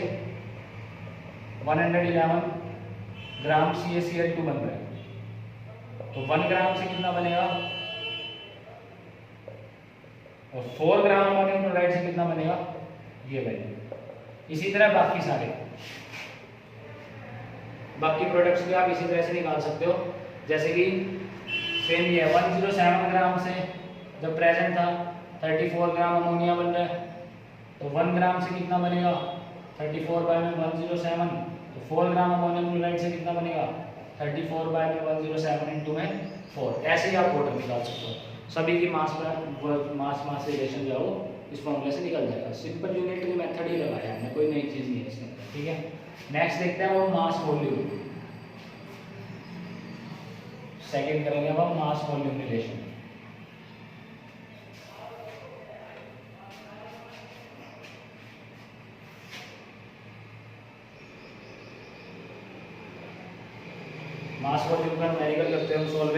111 ग्राम CaCl2 बन रहा है, तो 1 ग्राम से कितना बनेगा, और 4 ग्राम अमोनियम क्लोराइड से कितना बनेगा, ये वैल्यू। इसी तरह बाकी प्रोडक्ट्स भी आप इसी तरह से निकाल सकते हो, जैसे कि सेम ये 107 ग्राम से जब प्रेजेंट था 34 ग्राम अमोनिया बन रहा है, तो 1 ग्राम से कितना बनेगा, 34 बाय में 107, तो 4 ग्राम अमोनियम क्लोराइड से कितना बनेगा, 34 बाय में 107 इंटू में 4, ऐसे ही आप टोटल निकाल सकते हो। सभी की मास मास रिलेशन जो है वो इस फॉर्मूले से निकल जाएगा। सिंपल यूनिटरी मेथड ही लगाया हमने, कोई नई चीज़ नहीं है इसके अंदर, ठीक है। नेक्स्ट देखते हैं वो मास वॉल्यूम। सेकंड करेंगे अब हम mass volume relation. Mass volume का न्यूमेरिकल करते हैं हम solve.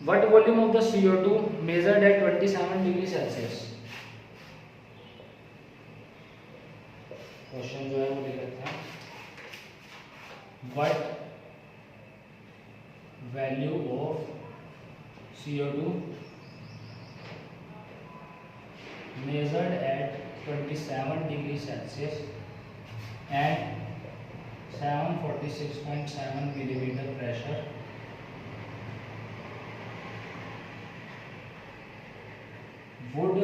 What volume of the CO2 measured at 27 degree Celsius? Question जो है वो लिख लेते हैं। What value of CO2 measured at 27 degree Celsius and 746.7 millimeter pressure would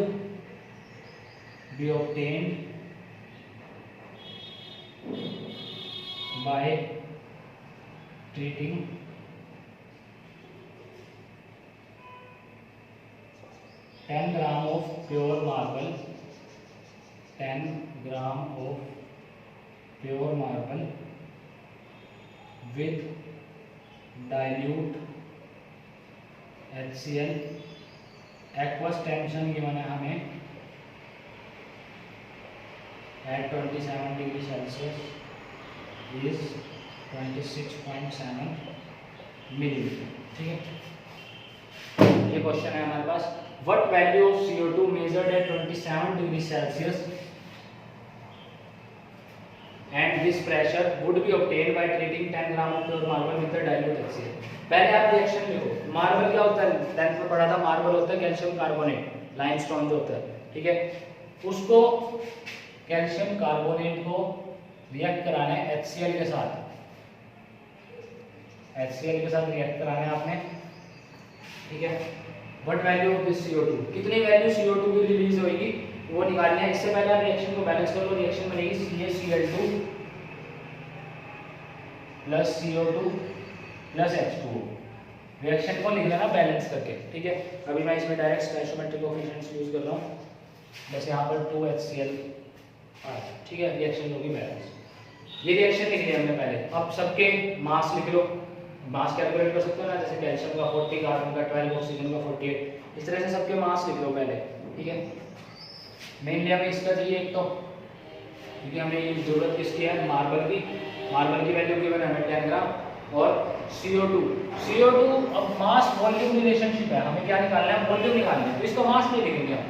be obtained by treating 10 gram of pure marble, 10 gram of pure marble with dilute HCl. Aqueous tension given है हमें at 27 degree Celsius is 26.7 millimetre, ठीक है। ये question है हमारे पास। What value of CO2 measured at 27 degree Celsius and this pressure would be obtained by treating 10 gram of pure marble with the dilute HCl। पहले आप रिएक्शन लिखो। Marble क्या होता है, 10th में पढ़ा था, मार्बल होता है कैल्शियम कार्बोनेट, लाइमस्टोन जो होता है, ठीक है। उसको कैल्शियम कार्बोनेट को रिएक्ट कराना है HCl के साथ, HCl के साथ रिएक्ट कराना है आपने, ठीक है। What value of this CO2, कितनी वैल्यू CO2 की रिलीज होगी वो निकालनी है। इससे पहले आप रिएक्शन को बैलेंस कर लो। रिएक्शन बनेगी CaCl2 plus CO2 plus H2O। Reaction को लिख लेना बैलेंस करके, ठीक है। अभी मैं इसमें डायरेक्ट स्टोइकोमेट्रिक कोएफिशिएंट्स यूज कर रहा हूँ, बस यहाँ पर 2HCl, ठीक है। रिएक्शन होगी बैलेंस। ये रिएक्शन लिख लिया हमने पहले। अब सबके मास लिख लो, मास कैलकुलेट कर सकते हो ना, जैसे कैल्शियम का 40, कार्बन का 12, ऑक्सीजन का 48, इस तरह से सबके मास लिख लो पहले, ठीक है। मेनली हमें इसका चाहिए एक तो, क्योंकि हमें ये जरूरत किसकी है, मार्बल की। मार्बल की वैल्यू गिवन है हमें 10 ग्राम और CO2 अब मास वॉल्यूम रिलेशनशिप है, हमें क्या निकालना है, वॉल्यूम निकालना है। तो इसका मास नहीं लिखेंगे हम,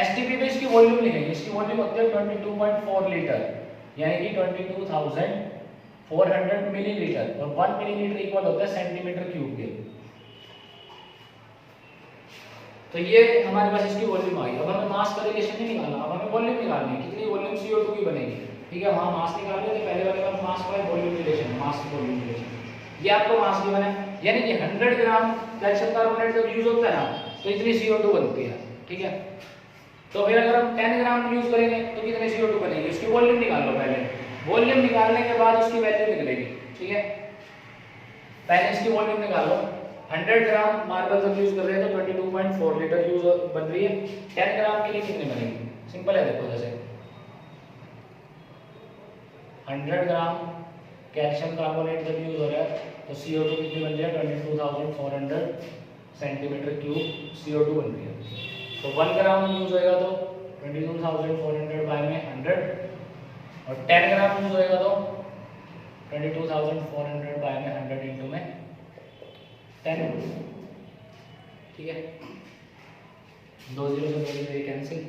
STP पे इसकी वॉल्यूम लिखेंगे। इसकी वॉल्यूम होती है 22.4 लीटर, यानी कि 22,400 मिलीलीटर, और 1 मिलीलीटर इक्वल होता है सेंटीमीटर क्यूब के। तो ये हमारे पास इसकी वॉल्यूम आ गई। अब हमें मास का रिलेशन नहीं निकालना, अब हमें वॉल्यूम निकालनी है, कितनी वॉल्यूम CO2 की बनेगी, ठीक है। वहां मास निकाल रहे थे, पहले वाले में मास का वॉल्यूम रिलेशन, मास की वॉल्यूम रिलेशन, ये आपको मास गिवन है। यानी कि 100 ग्राम कैल्शियम कार्बोनेट जब यूज होता है ना, तो इतनी CO2 बनती है, ठीक है। तो फिर अगर हम 10 ग्राम यूज करेंगे तो कितने CO2 बनेगी, उसकी वॉल्यूम निकाल लो पहले। वॉल्यूम निकालने के बाद उसकी वैल्यू निकलेगी, ठीक है। पहले इसकी वॉल्यूम निकाल लो। 100 ग्राम मार्बल जब यूज कर रहे हैं तो 22.4 लीटर यूज बन रही है। 10 ग्राम के लिए कितनी बनेगी, सिंपल है, देखो जैसे 100 ग्राम कैल्शियम कार्बोनेट जब यूज हो रहा है तो CO2 कितनी बन रही है, 22,400 सेंटीमीटर क्यूब CO2 बन रही है। तो 1 ग्राम यूज होएगा तो 22,400 बाय में 100, और 10 ग्राम यूज होएगा तो 22,400 बाय में 100 इंटू में 10, ठीक है। 2 0 से 2 0 कैंसिल,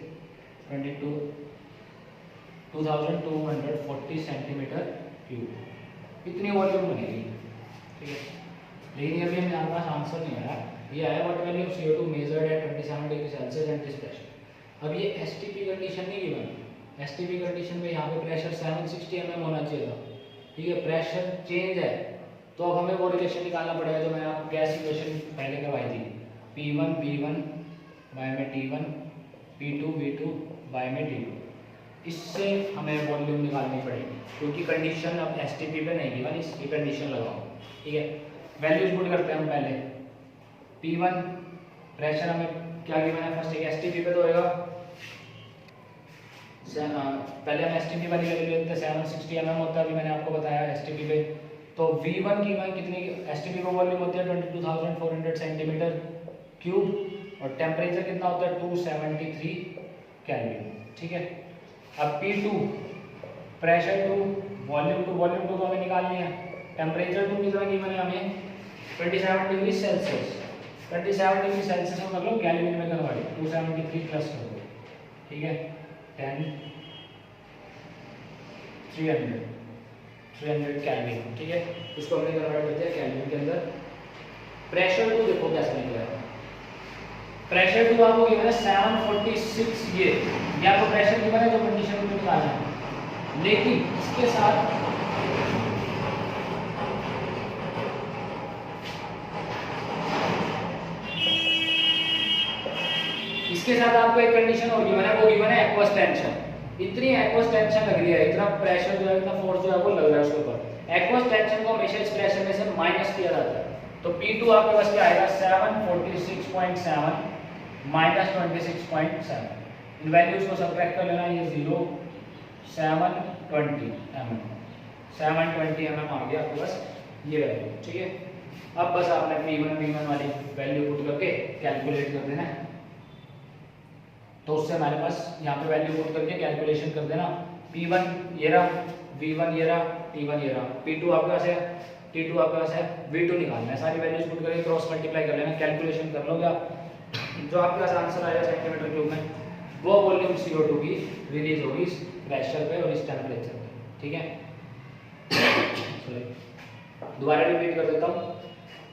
2240 सेंटीमीटर क्यूब इतनी वॉल्यूम बनेगी, ठीक है। लेकिन अभी हमारे पास आंसर नहीं आया। ये आया what value of CO2 measured at 27 degree Celsius and this pressure. अब ये STP कंडीशन नहीं गिवन। STP कंडीशन में यहाँ पे प्रेशर 760 mm होना चाहिए था, ठीक है। प्रेशर चेंज है तो अब हमें वो रिलेशन निकालना पड़ेगा जो मैंने आपको गैस इक्वेशन पहले करवाई थी, P1 V1 बाय में T1, P2 V2 बाय में T2। इससे हमें वॉल्यूम निकालनी पड़ेगी, क्योंकि कंडीशन अब एसटीपी पे नहीं गिवन, इसकी कंडीशन लगाओ। ठीक है, वैल्यूज पुट करते हैं हम पहले। P1 प्रेशर हमें क्या गिवन है, फर्स्ट एक एसटीपी पे तो होएगा, पहले हम एसटीपी वाली वैल्यू लेते हैं, 760 mm होता है, अभी मैंने आपको बताया एसटीपी पे। तो V1 की मान कितनी, एसटीपी पे वॉल्यूम होती है 22,400 सेंटीमीटर क्यूब, और टेम्परेचर कितना होता है 273 केल्विन। ठीक है, अब P2 pressure to volume two तो हमें निकालनी है, टेम्परेचर टू कितना गिवन है हमें 27 डिग्री सेल्सियस, 27 डिग्री सेल्सियस को कर लो केल्विन में कन्वर्ट, 273 प्लस कर दो। ठीक है, 10 300 केल्विन। ठीक है, इसको हमने कन्वर्ट कर दिया केल्विन के अंदर। प्रेशर टू देखो कैसे निकला है, प्रेशर टू आपको गिवन है 746, ये आपको प्रेशर गिवन है, तो कंडीशन में निकालना है, लेकिन इसके साथ आपको एक कंडीशन और गिवन है, वो गिवन है एक्वस टेंशन। इतनी एक्वस टेंशन लग रही है, इतना प्रेशर जो है, इतना फोर्स जो है वो लग रहा है उसके ऊपर। एक्वस टेंशन को हमेशा इस प्रेशर में से माइनस किया जाता है, तो P2 आपके पास क्या आएगा 746.7 माइनस 26.7, इन वैल्यूज को सब्ट्रैक्ट कर लेना, ये 0 720 mm, 720 mm आ गया आपके पास ये वैल्यू। ठीक है, अब बस आपने P1 वाली वैल्यू पुट करके कैलकुलेट कर देना है, तो उससे हमारे पास यहाँ पे वैल्यू पुट करके कैलकुलेशन कर देना। P1 ये रहा, V1 ये रहा, T1 ये रहा, P2 आपके पास है, T2 आपके पास है, V2 निकालना है, सारी वैल्यूज पुट करके क्रॉस मल्टीप्लाई कर लेना, कैलकुलेशन कर लोगे आप, जो आपके पास आंसर आएगा सेंटीमीटर क्यूब में, वो वॉल्यूम CO2 की रिलीज होगी इस प्रेशर पे और इस टेम्परेचर पे। ठीक है, दोबारा रिपीट कर देता हूँ,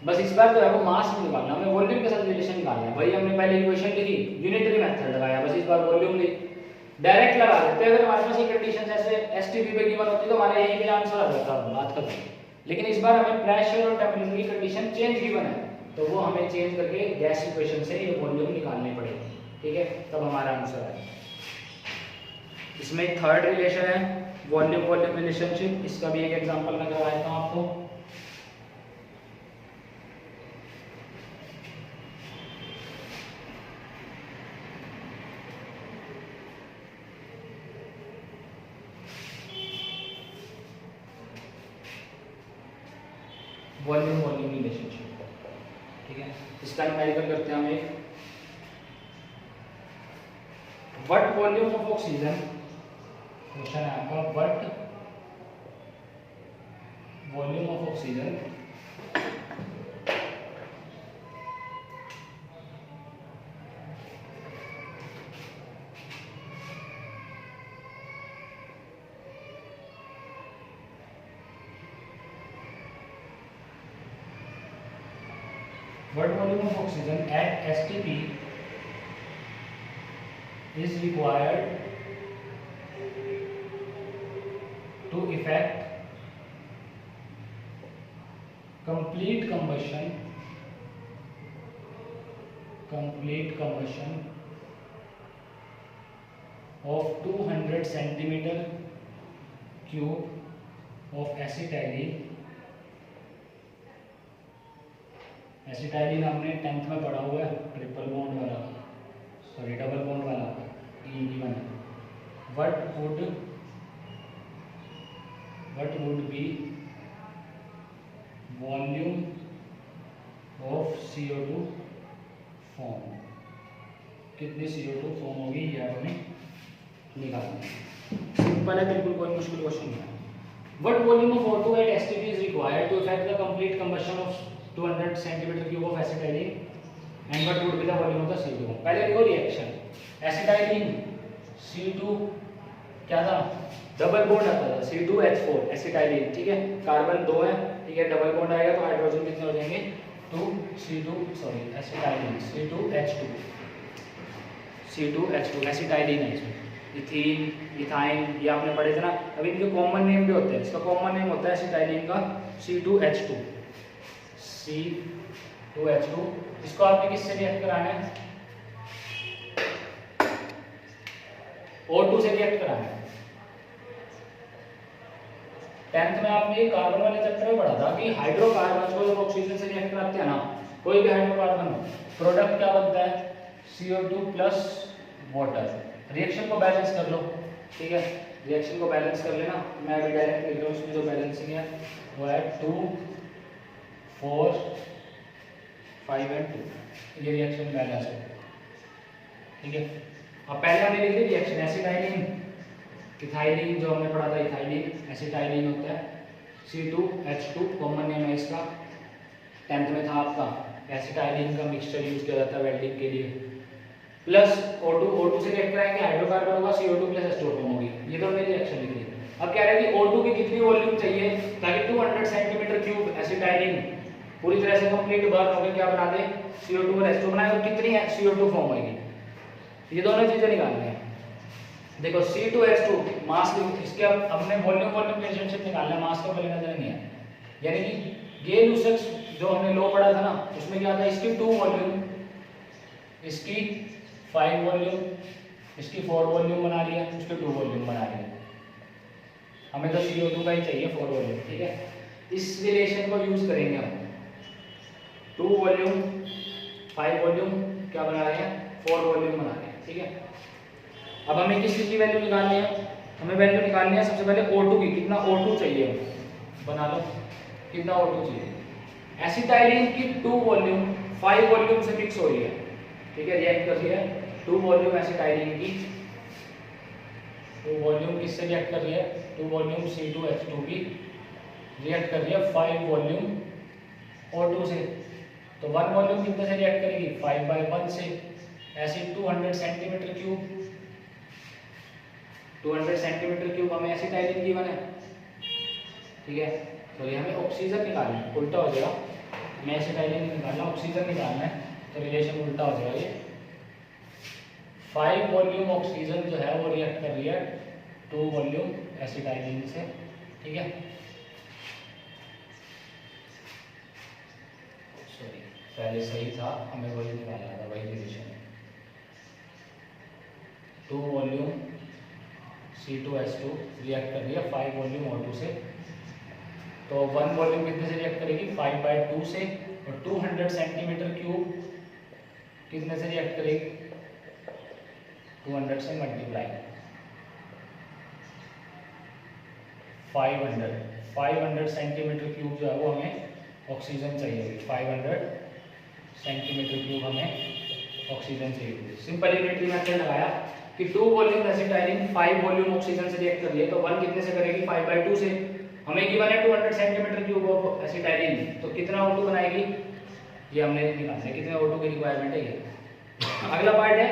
बस इस बार जो है वो मास नहीं निकालना, हमें वॉल्यूम के साथ रिलेशन निकालना है। वही हमने पहले इक्वेशन लिखी, यूनिटरी मेथड लगाया, बस इस बार वॉल्यूम ली डायरेक्ट लगा देते। अगर हमारे पास ये कंडीशन ऐसे एसटीपी पे गिवन होती तो हमारे यही पे आंसर आ जाता, बात खत्म। लेकिन इस बार हमें प्रेशर और टेम्परेचर की कंडीशन चेंज गिवन है, तो वो हमें चेंज करके गैस इक्वेशन से ये वॉल्यूम निकालने पड़ेगी। ठीक है, तब हमारा आंसर आए। इसमें थर्ड रिलेशन है वॉल्यूम रिलेशनशिप, इसका भी एक एग्जांपल मैं करवा देता हूं आपको। Volume relationship. ठीक है, इसका न्यूमेरिकल करते हैं हम एक, what volume of oxygen, question है आपका, what volume of oxygen what volume of oxygen at STP is required to effect complete combustion of 200 centimeter cube of acetylene। Acetylene हमने 10th में पढ़ा हुआ है, ट्रिपल बॉन्ड वाला, सॉरी डबल बॉन्ड वाला, ई given है। What would B volume of CO2 form, कितनी CO2 form होगी ये हमें निकालना है। सिंपल है बिल्कुल, कोई मुश्किल क्वेश्चन नहीं है। What volume of O2 at STP is required to effect the complete combustion of 200 centimetre cube of acetylene and what would be the volume of the CO2। पहले देखो रिएक्शन, एसिटाइलिन C2 क्या था, double bond आता था, C2H4 acetylene. ठीक है, carbon 2 है, ठीक है, डबल बॉन्ड आएगा तो हाइड्रोजन कितने हो जाएंगे, 2 C2 sorry acetylene C2H2 acetylene है इसमें, इथीन इथाइन ये आपने पढ़े थे ना। अभी इनके कॉमन नेम भी होते हैं, इसका कॉमन नेम होता है एसिटाइलिन का C2H2। इसको आपने किससे रिएक्ट कराना है, O2 से रिएक्ट कराना है। 10th में आपने कार्बन वाले चैप्टर में पढ़ा था कि हाइड्रोकार्बन को जब ऑक्सीजन से रिएक्ट कराते हैं ना, कोई भी हाइड्रोकार्बन हो, प्रोडक्ट क्या बनता है, CO2 प्लस वाटर। रिएक्शन को बैलेंस कर लो, ठीक है, रिएक्शन को बैलेंस कर लेना। मैं अभी डायरेक्ट लिख रहा हूँ, उसमें जो बैलेंसिंग है वो है 2 4 5 एंड 2, ये रिएक्शन बैलेंस है, ठीक है। अब पहले हमने लिख ली रिएक्शन एसिटाइलिन इथाइलिन, जो हमने पढ़ा था इथाइलिन एसिटाइलिन होता है, C2H2 कॉमन नेम है इसका, 10th में था आपका। एसिटाइलिन का मिक्सचर यूज किया जाता है वेल्डिंग के लिए, प्लस O2 से रिएक्ट कराएंगे, हाइड्रोकार्बन होगा, CO2 प्लस H2 फॉर्म होगी। ये तो हमने रिएक्शन लिख ली। अब कह रहे हैं कि O2 की कितनी वॉल्यूम चाहिए ताकि 200 सेंटीमीटर क्यूब एसिटाइलिन पूरी तरह से कंप्लीट बर्न होकर क्या बना दे, CO2 और H2 बनाए, तो कितनी है CO2 फॉर्म होगी। ये दोनों चीजें निकालनी है। देखो C2H2 मास, इसके अब हमने वॉल्यूम के रिलेशनशिप निकालना है, मास का कोई नजर नहीं है। यानी कि गे-लुसाक्स जो हमने लॉ पढ़ा था ना, उसमें क्या था, इसकी 2 वॉल्यूम, इसकी 5 वॉल्यूम, इसकी 4 वॉल्यूम बना लिया, उसकी 2 वॉल्यूम बना लिया। हमें तो CO2 का ही चाहिए 4 वॉल्यूम, ठीक है। इस रिलेशन को यूज करेंगे हम, 2 वॉल्यूम 5 वॉल्यूम क्या बना रहे हैं, 4 वॉल्यूम बना रहे हैं, ठीक है। अब हमें किस चीज की वैल्यू निकालनी है, हमें वैल्यू निकालनी है सबसे पहले O2 की, कितना O2 चाहिए बना लो, कितना O2 चाहिए। एसिटाइलिन की 2 वॉल्यूम 5 वॉल्यूम से फिक्स हो रही है, ठीक है, रिएक्ट कर रही है 2 वॉल्यूम एसिटाइलिन की, 2 वॉल्यूम किससे रिएक्ट कर रही है, 2 वॉल्यूम C2H2 की रिएक्ट कर रही है 5 वॉल्यूम O2 से। तो 1 वॉल्यूम कितने से रिएक्ट करेगी, 5/1 से। Acid 200 centimetre cube, 200 centimetre cube हमें एसिटाइलिन की बने, ठीक है। तो ये हमें ऑक्सीजन निकालना है, उल्टा हो जाएगा, हमें एसिटाइलिन निकालना, ऑक्सीजन निकालना है, तो रिलेशन उल्टा हो जाएगा। ये 5 वॉल्यूम ऑक्सीजन जो है वो रिएक्ट कर रही है 2 वॉल्यूम एसिटाइलिन से, ठीक है। सॉरी, पहले सही था, हमें वही निकालना था, वही रिलेशन। 2 वॉल्यूम C2H2 रिएक्ट कर रही है 5 वॉल्यूम O2 से, तो 1 वॉल्यूम कितने से रिएक्ट करेगी, 5/2 से, और 200 सेंटीमीटर क्यूब कितने से रिएक्ट करेगी, 200 से मल्टीप्लाई 500 सेंटीमीटर क्यूब जो है वो हमें ऑक्सीजन चाहिए, 500 सेंटीमीटर क्यूब हमें ऑक्सीजन चाहिए। सिंपल यूनिटरी मेथड लगाया कि 2 वॉल्यूम एसिटाइलिन 5 वॉल्यूम ऑक्सीजन से रिएक्ट कर रही है, तो 1 कितने से करेगी, 5/2 से। हमें गिवन है 200 सेंटीमीटर क्यूब ऑफ एसिटाइलिन, तो कितना O2 बनाएगी, ये हमने निकालना है, कितने O2 की रिक्वायरमेंट है ये। अगला पार्ट है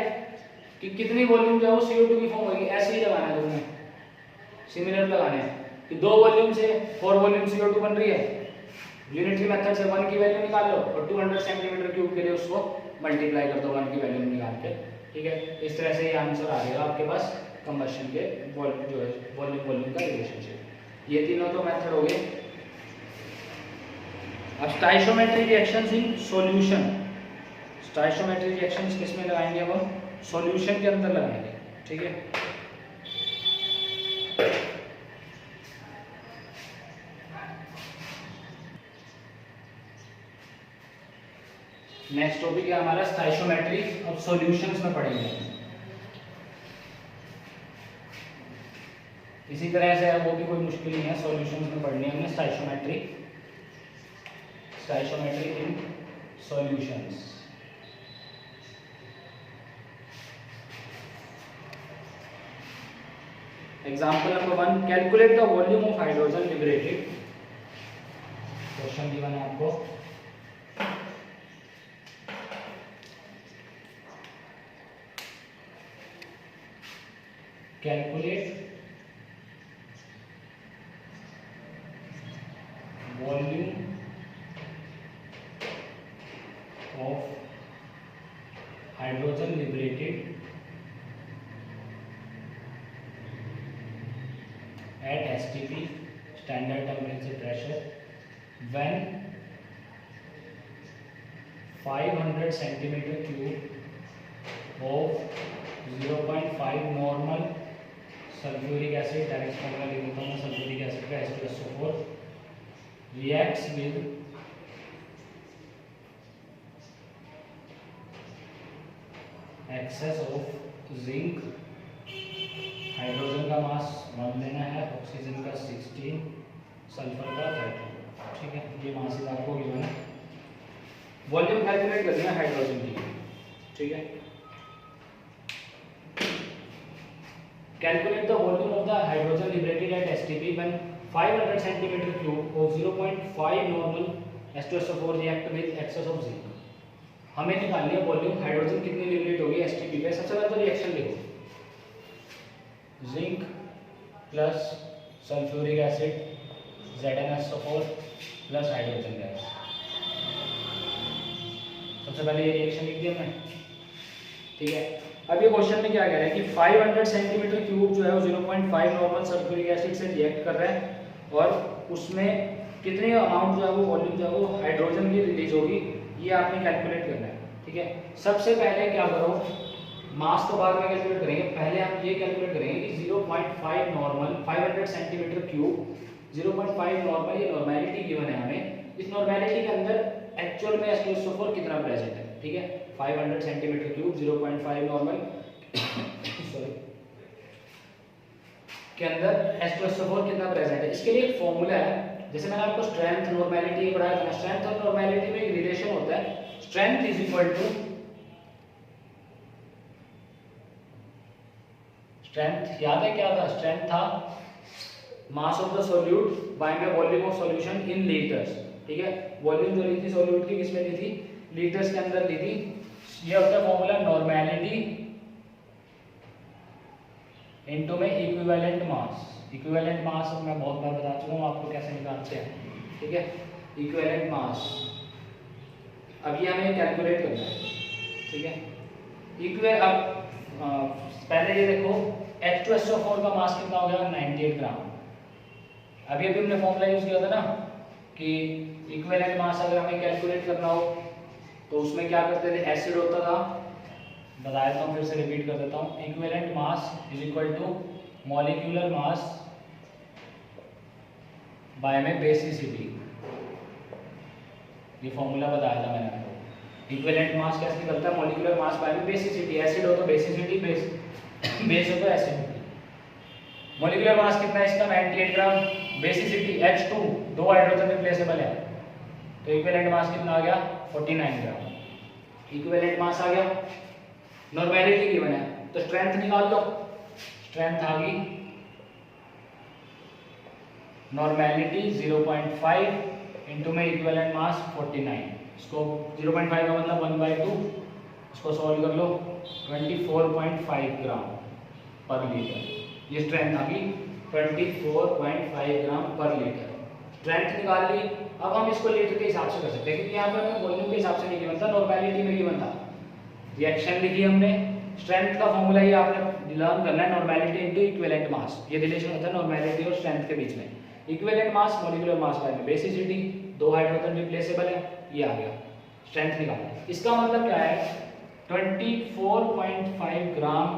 कि कितनी वॉल्यूम जो है वो CO2 की फॉर्म होगी, ऐसे ही लगाना है, दोनों सिमिलर लगाने हैं कि 2 वॉल्यूम से 4 वॉल्यूम CO2 बन रही है, यूनिटरी मेथड से 1 की वैल्यू निकाल लो और 200 सेंटीमीटर क्यूब के लिए उसको मल्टीप्लाई कर दो 1 की वैल्यू निकाल के, ठीक है। इस तरह से ये आंसर आ जाएगा आपके पास कंबशन के जो है वॉल्यूम का रिलेशनशिप। ये तीनों तो मेथड हो गए। अब स्टाइशियोमेट्रिक रिएक्शंस इन सॉल्यूशन, स्टाइशियोमेट्रिक रिएक्शंस किस में लगाएंगे हम, सॉल्यूशन के अंदर लगाएंगे, ठीक है। नेक्स्ट टॉपिक है हमारा स्टाइशियोमेट्री, अब सॉल्यूशंस में पढ़ेंगे। इसी तरह से वो भी कोई मुश्किल नहीं है, सॉल्यूशंस में पढ़नी है हमने stoichiometry in solutions. Example number 1, calculate the volume of hydrogen liberated. Question given है आपको, calculate volume of hydrogen liberated at STP standard temperature pressure when 500 centimeter cube of 0.5 normal sulphuric acid, direct formula लिख देता हूँ मैं sulphuric acid का H2SO4 reacts with excess of zinc, hydrogen का mass 1 लेना है, ऑक्सीजन का 16, सल्फर का 30। ठीक है, ये मासेस आपको गिवन है। वॉल्यूम कैलकुलेट करनी है हाइड्रोजन की। ठीक है, calculate the volume of the hydrogen liberated at STP when 500 centimetre cube of 0.5 normal H2SO4 react with excess of zinc. हमें निकालनी है वॉल्यूम हाइड्रोजन कितनी लिबरेट होगी एसटीपी पे। सबसे पहले तो रिएक्शन लिखो, zinc plus sulphuric acid ZnSO4 plus hydrogen gas. सबसे पहले ये रिएक्शन लिख दिया हमने। ठीक है, अब ये क्वेश्चन में क्या कह रहा है कि 500 सेंटीमीटर क्यूब जो है वो 0.5 नॉर्मल सल्फ्यूरिक एसिड से रिएक्ट कर रहा है और उसमें कितने अमाउंट जो है वो वॉल्यूम जो है वो हाइड्रोजन की रिलीज होगी, ये आपने कैलकुलेट करना है। ठीक है, सबसे पहले क्या करो, मास तो बाद में कैलकुलेट करेंगे, पहले हम ये कैलकुलेट करेंगे कि 0.5 नॉर्मल 500 सेंटीमीटर क्यूब 0.5 नॉर्मल, ये नॉर्मेलिटी गिवन है हमें। इस नॉर्मेलिटी के अंदर एक्चुअल में H2SO4 कितना प्रेजेंट है। ठीक है, 500 सेंटीमीटर क्यूब 0.5 नॉर्मल सॉरी के अंदर H2SO4 कितना प्रेजेंट है। इसके लिए एक फॉर्मूला है, जैसे मैंने आपको स्ट्रेंथ नॉर्मेलिटी पढ़ाया था। स्ट्रेंथ और नॉर्मेलिटी में एक रिलेशन होता है, strength is equal to strength, याद है क्या था, स्ट्रेंथ था mass of the solute by में volume of solution in litres. ठीक है, वॉल्यूम जो ली थी सॉल्यूट की किसमें ली थी, लीटर्स के अंदर ली थी। ये होता है फॉर्मूला नॉर्मेलिटी इनटू में इक्विवेलेंट मास। इक्विवेलेंट मास मैं बहुत बार बता चुका हूँ आपको कैसे निकालते हैं। ठीक है, इक्विवेलेंट मास, अब ये हमें कैलकुलेट करना है। ठीक है, अब पहले ये देखो H2SO4 का मास कितना हो गया 98 ग्राम। अभी हमने फॉर्मूला यूज किया था ना कि इक्विवेलेंट मास अगर हमें कैलकुलेट करना हो तो उसमें क्या करते थे, एसिड होता था, बता देता हूँ फिर से रिपीट कर देता हूँ। Equivalent mass is equal to molecular mass by में बेसिसिटी। ये फॉर्मूला बताया था मैंने आपको। इक्विवेलेंट मास कैसे निकलता है, मॉलिक्यूलर मास बाय में बेसिसिटी। एसिड हो तो बेसिसिटी, बेस हो तो एसिडिटी। मॉलिक्यूलर मास कितना है इसका 98 ग्राम, बेसिसिटी H2, 2 हाइड्रोजन रिप्लेसेबल है, तो इक्विवेलेंट मास कितना आ गया 49 ग्राम। इक्विवेलेंट मास आ गया, नॉर्मेलिटी गिवन है तो स्ट्रेंथ निकाल लो। स्ट्रेंथ आ गई नॉर्मेलिटी 0.5 इनटू में इक्विवेलेंट मास 49। इसको 0.5 का मतलब 1/2, इसको सॉल्व कर लो 24.5 ग्राम पर लीटर। ये स्ट्रेंथ आ गई 24.5 ग्राम पर लीटर। स्ट्रेंथ निकाल ली। अब हम इसको लीटर के हिसाब से कर सकते हैं क्योंकि यहाँ पर हमें वॉल्यूम के हिसाब से नहीं गिवन था, नॉर्मेलिटी में गिवन था। रिएक्शन लिखी हमने, स्ट्रेंथ का फॉर्मूला ये आपने लर्न करना है, नॉर्मेलिटी इनटू इक्विवेलेंट मास। ये रिलेशन होता है नॉर्मेलिटी और स्ट्रेंथ के बीच में। Equivalent mass molecular mass by में बेसिसिटी, 2 हाइड्रोजन रिप्लेसेबल है, ये आ गया। स्ट्रेंथ निकालना, इसका मतलब क्या है 24.5 ग्राम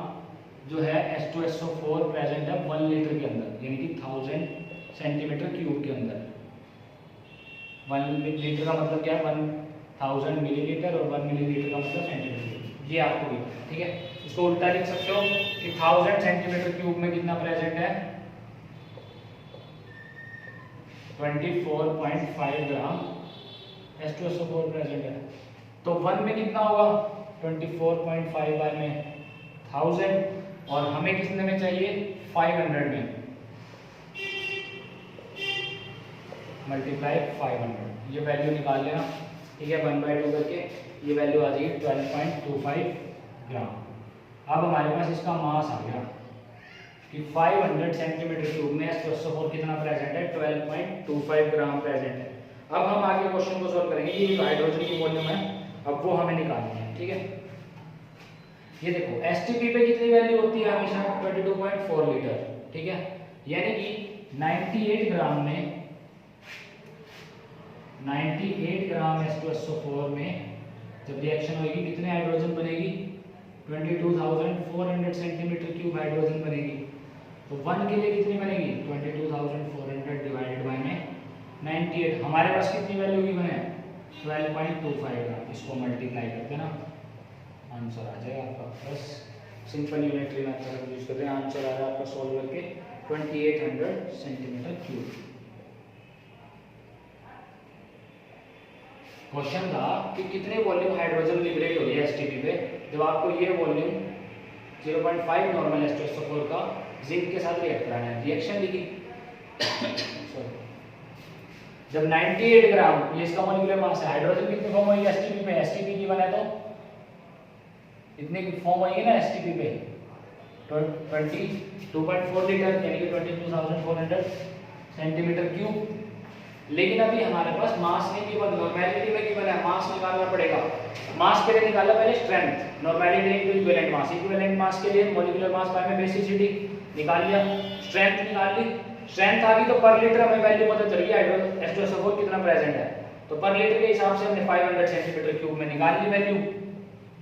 जो है H2SO4 प्रेजेंट है 1 लीटर के अंदर, यानी कि 1000 सेंटीमीटर क्यूब के अंदर। 1 लीटर का मतलब क्या है 1000 मिलीलीटर और 1 मिलीलीटर का मतलब सेंटीमीटर क्यूब। ये आपको भी पता है। ठीक है, इसको उल्टा लिख सकते हो कि 1000 सेंटीमीटर क्यूब में कितना प्रेजेंट है 24.5 ग्राम H2SO4 प्रेजेंट है। तो 1 में कितना होगा 24.5 बाय में 1000 और हमें कितने में चाहिए 500 में, मल्टीप्लाई 500। ये वैल्यू निकाल लेना। ठीक है, 1/2 करके ये वैल्यू आ जाएगी 12.25 ग्राम। अब हमारे पास इसका मास आ गया कि 500 सेंटीमीटर क्यूब में H2SO4 कितना प्रेजेंट है 12.25 ग्राम प्रेजेंट है। अब हम आगे क्वेश्चन को सॉल्व करेंगे। ये हाइड्रोजन की वॉल्यूम है, अब वो हमें निकालनी है। ठीक है, ये देखो एसटीपी पे कितनी वैल्यू होती है हमेशा 22.4 लीटर। ठीक है, यानी कि 98 ग्राम में 98 ग्राम H2SO4 में जब रिएक्शन होगी कितने हाइड्रोजन बनेगी 22,400 सेंटीमीटर क्यूब हाइड्रोजन बनेगी। तो 1 के लिए कितनी बनेगी 22,400 डिवाइडेड बाय में 98। हमारे पास कितनी वैल्यू की बने 12.25 ग्राम। इसको मल्टीप्लाई करके ना आंसर आ जाएगा आपका plus simple unitary method use कर रहे हैं। आंसर आ रहा है आपका सॉल्व करके 2800 सेंटीमीटर क्यूब। क्वेश्चन था कि कितने वॉल्यूम हाइड्रोजन लिबरेट हो रही है एसटीपी पे जब आपको ये वॉल्यूम 0.5 नॉर्मल H2SO4 का जिंक के साथ रिएक्ट कराना है। रिएक्शन लिखी जब 98 ग्राम ये इसका मॉलिक्यूलर मास है, हाइड्रोजन कितनी फॉर्म होगी एसटीपी पे, एसटीपी की बना तो इतने की फॉर्म होगी ना एसटीपी पे 22.4 लीटर यानी कि 22,400 सेंटीमीटर क्यूब। लेकिन अभी हमारे पास मास नहीं केवल नॉर्मैलिटी में केवल है, मास निकालना पड़ेगा। मास के लिए निकाला पहले strength, normality into equivalent mass. Equivalent mass के लिए मॉलिक्यूलर मास बाय में बेसिसिटी निकाल लिया, स्ट्रेंथ निकाल ली। स्ट्रेंथ आ गई तो पर लीटर हमें वैल्यू पता चल गई H2SO4 कितना प्रेजेंट है। तो पर लीटर के हिसाब से हमने 500 सेंटीमीटर क्यूब में निकाल ली वैल्यू,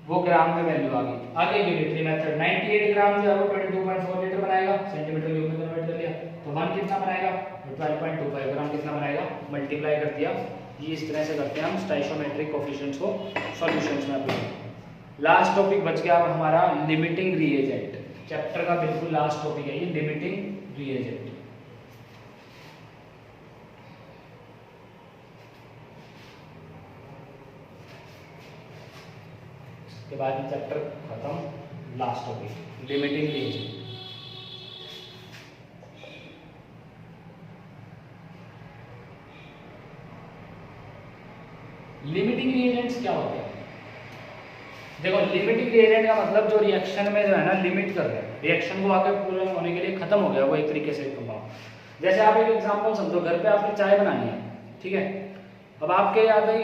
वो ग्राम में वैल्यू आ गई। आगे यूनिटरी मेथड 98 ग्राम जो है वो 22.4 लीटर बनाएगा, सेंटीमीटर क्यूब में कन्वर्ट कर लिया तो 1 कितना बनाएगा 12.25 ग्राम कितना बनाएगा, मल्टीप्लाई कर दिया। ये इस तरह से करते हैं हम स्टोइकोमेट्रिक कोएफिशिएंट्स को सॉल्यूशंस में अप्लाई। लास्ट टॉपिक बच गया अब हमारा लिमिटिंग रिएजेंट। चैप्टर का बिल्कुल लास्ट टॉपिक है ये लिमिटिंग रिएजेंट। के बाद ये चैप्टर खत्म, last topic limiting reagent. Limiting reagents क्या होते हैं? देखो लिमिटिंग रिएजेंट का मतलब जो रिएक्शन में जो है ना लिमिट कर रहे हैं, रिएक्शन को आगे पूरा होने के लिए खत्म हो गया वो एक तरीके से कंपाउंड। जैसे आप एक एग्जांपल समझो, घर पे आपने चाय बनानी है, ठीक है। अब आपके याद है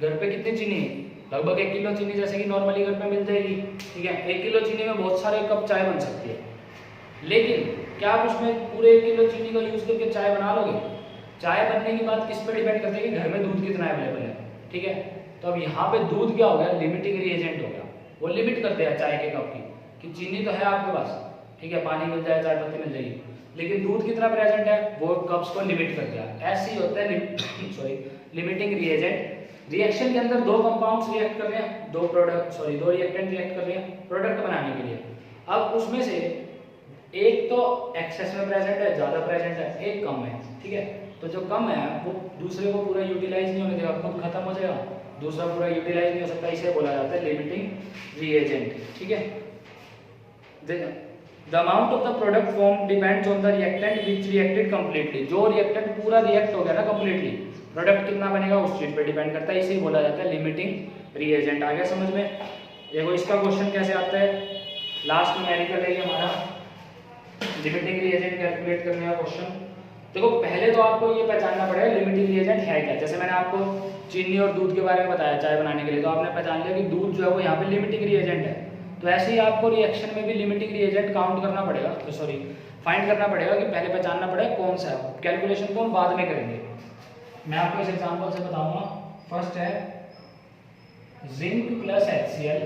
घर पे कितनी चीनी है, लगभग 1 किलो चीनी जैसे कि नॉर्मली घर पे मिल जाएगी, ठीक है। 1 किलो चीनी में बहुत सारे कप चाय बन सकती है, लेकिन क्या आप उसमें पूरे 1 किलो चीनी का यूज करके चाय बना लोगे? चाय बनने की बात किस पे डिपेंड करती है कि घर में दूध कितना अवेलेबल है, ठीक है। तो अब यहाँ पे दूध क्या हो गया, लिमिटिंग रिएजेंट हो गया। वो लिमिट कर दिया चाय के कप की कि चीनी तो है आपके पास, ठीक है, पानी मिल जाए, चाय पत्ती मिल जाएगी, लेकिन दूध कितना प्रेजेंट है वो कप्स को लिमिट कर दिया। ऐसे ही होता है लिमिटिंग रिएजेंट। रिएक्शन के अंदर 2 कंपाउंड्स रिएक्ट कर रहे हैं, 2 रिएक्टेंट रिएक्ट कर रहे हैं प्रोडक्ट बनाने के लिए। अब उसमें से एक तो एक्सेस में प्रेजेंट है, ज्यादा प्रेजेंट है, एक कम है, ठीक है। तो जो कम है वो दूसरे को पूरा यूटिलाइज नहीं होने देगा, खुद खत्म हो जाएगा, दूसरा पूरा यूटिलाइज नहीं हो सकता, इसे बोला जाता है लिमिटिंग रिएजेंट, ठीक है। The amount of the product form depends on the reactant which reacted completely. जो रिएक्टेंट पूरा रिएक्ट हो गया ना कंप्लीटली, प्रोडक्ट कितना बनेगा उस चीज पे डिपेंड करता है, इसे बोला जाता है लिमिटिंग रिएजेंट। आ गया समझ में? देखो इसका क्वेश्चन कैसे आता है, लास्ट न्यूमेरिकल है ये हमारा लिमिटिंग रिएजेंट कैलकुलेट करने का क्वेश्चन। देखो पहले तो आपको ये पहचानना पड़ेगा लिमिटिंग रिएजेंट है क्या। जैसे मैंने आपको चीनी और दूध के बारे में बताया चाय बनाने के लिए, तो आपने पहचान लिया कि दूध जो है वो यहाँ पे लिमिटिंग रिएजेंट है। तो ऐसे ही आपको रिएक्शन में भी लिमिटिंग रिएजेंट काउंट करना पड़ेगा, तो फाइंड करना पड़ेगा कि पहले पहचानना पड़ेगा कौन सा है। कैलकुलेशन को हम बाद में करेंगे, मैं आपको इस एग्जांपल से बताऊंगा। फर्स्ट है जिंक प्लस HCl,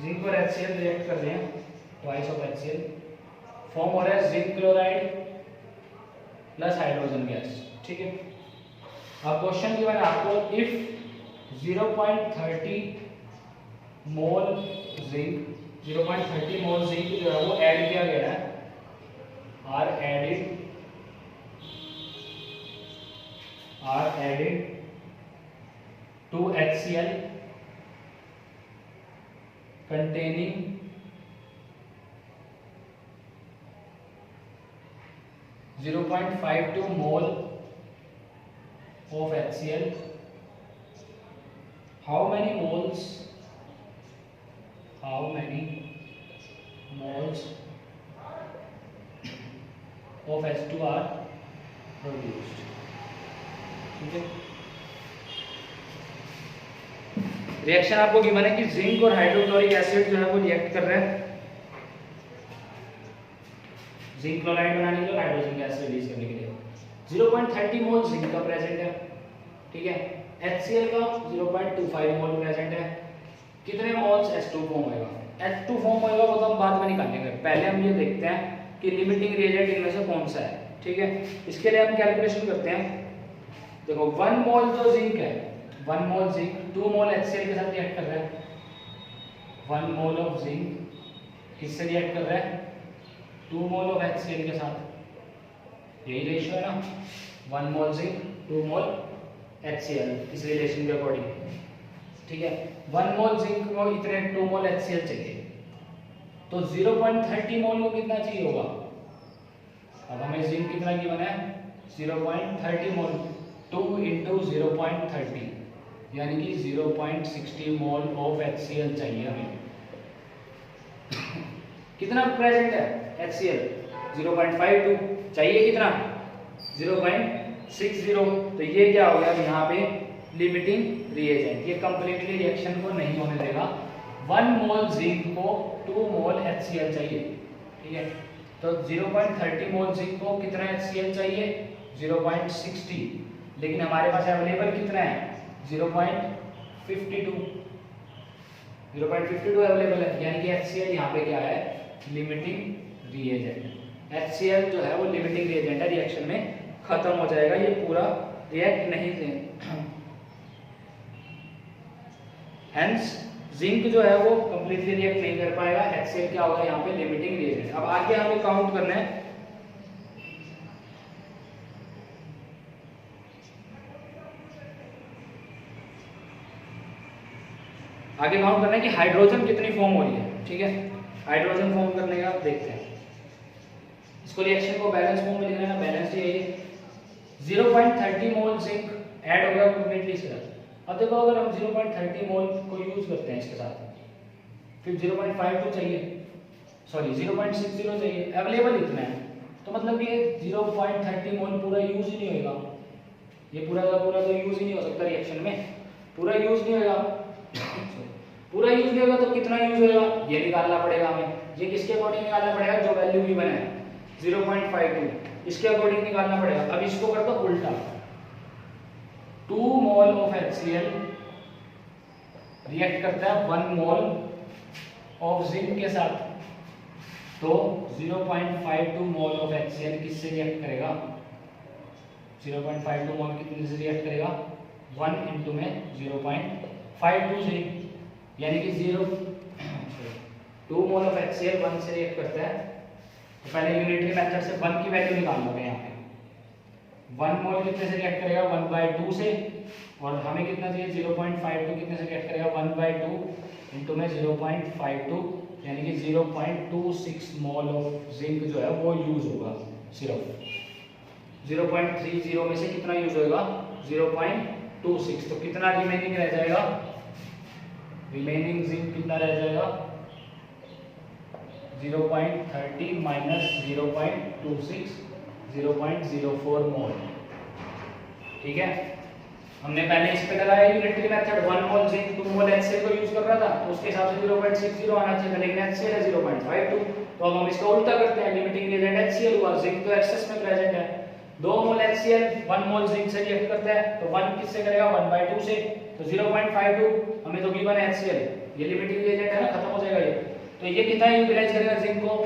जिंक और HCl रिएक्ट कर रहे हैं, ट्वाइस ऑफ HCl, फॉर्म हो रहा है zinc chloride plus hydrogen gas, ठीक है। अब क्वेश्चन की मैंने आपको if 0.30 mole zinc, 0.30 mole zinc जो है वो ऐड किया गया है, are added to HCl containing 0.52 mole of HCl. How many moles of H2 are produced? ठीक है। रिएक्शन आपको गिवन है कि जिंक और हाइड्रोक्लोरिक एसिड जो है वो रिएक्ट कर रहे हैं जिंक क्लोराइड बनाने के लिए, हाइड्रोजन गैस रिलीज करने के लिए। 0.30 मोल जिंक का प्रेजेंट है, ठीक है। HCl का 0.25 मोल प्रेजेंट है। कितने मोल्स H2 फॉर्म होगा? H2 फॉर्म होगा वो तो हम बाद में निकालेंगे, पहले हम ये देखते हैं कि लिमिटिंग रिएजेंट इनमें से कौन सा है। ठीक है, इसके लिए हम कैलकुलेशन करते हैं। देखो 1 मोल जो जिंक है, 1 मोल जिंक 2 मोल HCl के साथ रिएक्ट कर रहा है। 1 मोल ऑफ जिंक किससे रिएक्ट कर रहा है? 2 मोल ऑफ HCl के साथ, यही रेशियो है ना, 1 मोल जिंक 2 मोल HCl इस रिलेशन के अकॉर्डिंग। ठीक है, 1 मोल जिंक को इतने 2 मोल HCl चाहिए, तो 0.30 मोल को कितना चाहिए होगा? अब हमें जिंक कितना की बना है? 0.30 मोल, 2 × 0.30 यानी कि 0.60 मोल ऑफ HCl चाहिए हमें। कितना प्रेजेंट है HCl? 0.52 चाहिए, कितना? 0.60। तो ये क्या हो गया यहाँ पे? Limiting reagent. ये कंप्लीटली रिएक्शन को नहीं होने देगा। 1 मोल जिंक को 2 मोल HCl चाहिए। ठीक है, तो 0.30 मोल जिंक को कितना HCl चाहिए? 0.60, लेकिन हमारे पास अवेलेबल कितना है? 0.52 अवेलेबल है, यानी कि HCl यहाँ पे क्या है? Limiting reagent. HCl जो है वो लिमिटिंग रिएजेंट है, रिएक्शन में खत्म हो जाएगा, ये पूरा रिएक्ट नहीं देगा। हेंस जिंक जो है वो कंप्लीटली रिएक्ट नहीं कर पाएगा, HCl क्या होगा यहाँ पे? Limiting reagent. अब आगे हमें काउंट करना है। आगे काउंट करना है कि हाइड्रोजन कितनी फॉर्म हो रही है। ठीक है, हाइड्रोजन फॉर्म करने का देखते हैं। इसको रिएक्शन को बैलेंस फॉर्म में लिखना है, बैलेंस ये 0.30 मोल जिंक ऐड हो गया कंप्लीटली इसके साथ। अब देखो अगर हम 0.30 मोल को यूज करते हैं इसके साथ, फिर 0.52 चाहिए, सॉरी 0.60 चाहिए, अवेलेबल इतना है, तो मतलब ये 0.30 मोल पूरा यूज ही नहीं होगा। ये पूरा का पूरा तो यूज ही नहीं हो सकता रिएक्शन में, पूरा यूज नहीं होगा। पूरा यूज नहीं होगा तो कितना यूज होगा ये निकालना पड़ेगा हमें। ये किसके अकॉर्डिंग निकालना पड़ेगा? जो वैल्यू भी बना है 0.52, इसके अकॉर्डिंग निकालना पड़ेगा। अब इसको कर दो उल्टा, 2 मोल ऑफ HCl रिएक्ट करता है 1 मोल ऑफ जिंक के साथ, तो 0.52 मोल ऑफ HCl किससे रिएक्ट करेगा? 0.52 मोल कितने से रिएक्ट करेगा? 1 × में 0.52 से, यानी कि 2 मोल ऑफ HCl 1 से रिएक्ट करता है। तो पहले यूनिटरी मेथड से 1 की वैल्यू निकाल लोगे यहाँ पे। 1 मोल कितने से रिएक्ट करेगा? 1/2 से, और हमें कितना चाहिए? 0.52 कितने से रिएक्ट करेगा? 1/2 × में 0.52, यानी कि 0.26 मोल ऑफ जिंक जो है वो यूज होगा। सिर्फ 0.30 में से कितना यूज होगा? 0.26। तो कितना रिमेनिंग रह जाएगा? रिमेनिंग जिंक कितना रह जाएगा? 0.30 माइनस 0.26, 0.04 मोल। ठीक है, हमने पहले इस पे लगाया यूनिटरी मेथड, 1 मोल जिंक 2 मोल HCl को यूज कर रहा था, तो उसके हिसाब से 0.60 आना चाहिए था, लेकिन HCl है 0.52। तो अब हम इसका उल्टा करते हैं, लिमिटिंग रिएजेंट HCl हुआ, जिंक तो एक्सेस में प्रेजेंट है। 2 मोल HCl 1 मोल जिंक से रिएक्ट करता है, तो 1 किससे करेगा? 1/2 से, तो 0.52 हमें तो गिवन है HCl, ये लिमिटिंग रिएजेंट है ना, खत्म हो जाएगा ये। तो ये कितना यूटिलाइज करेगा जिंक को?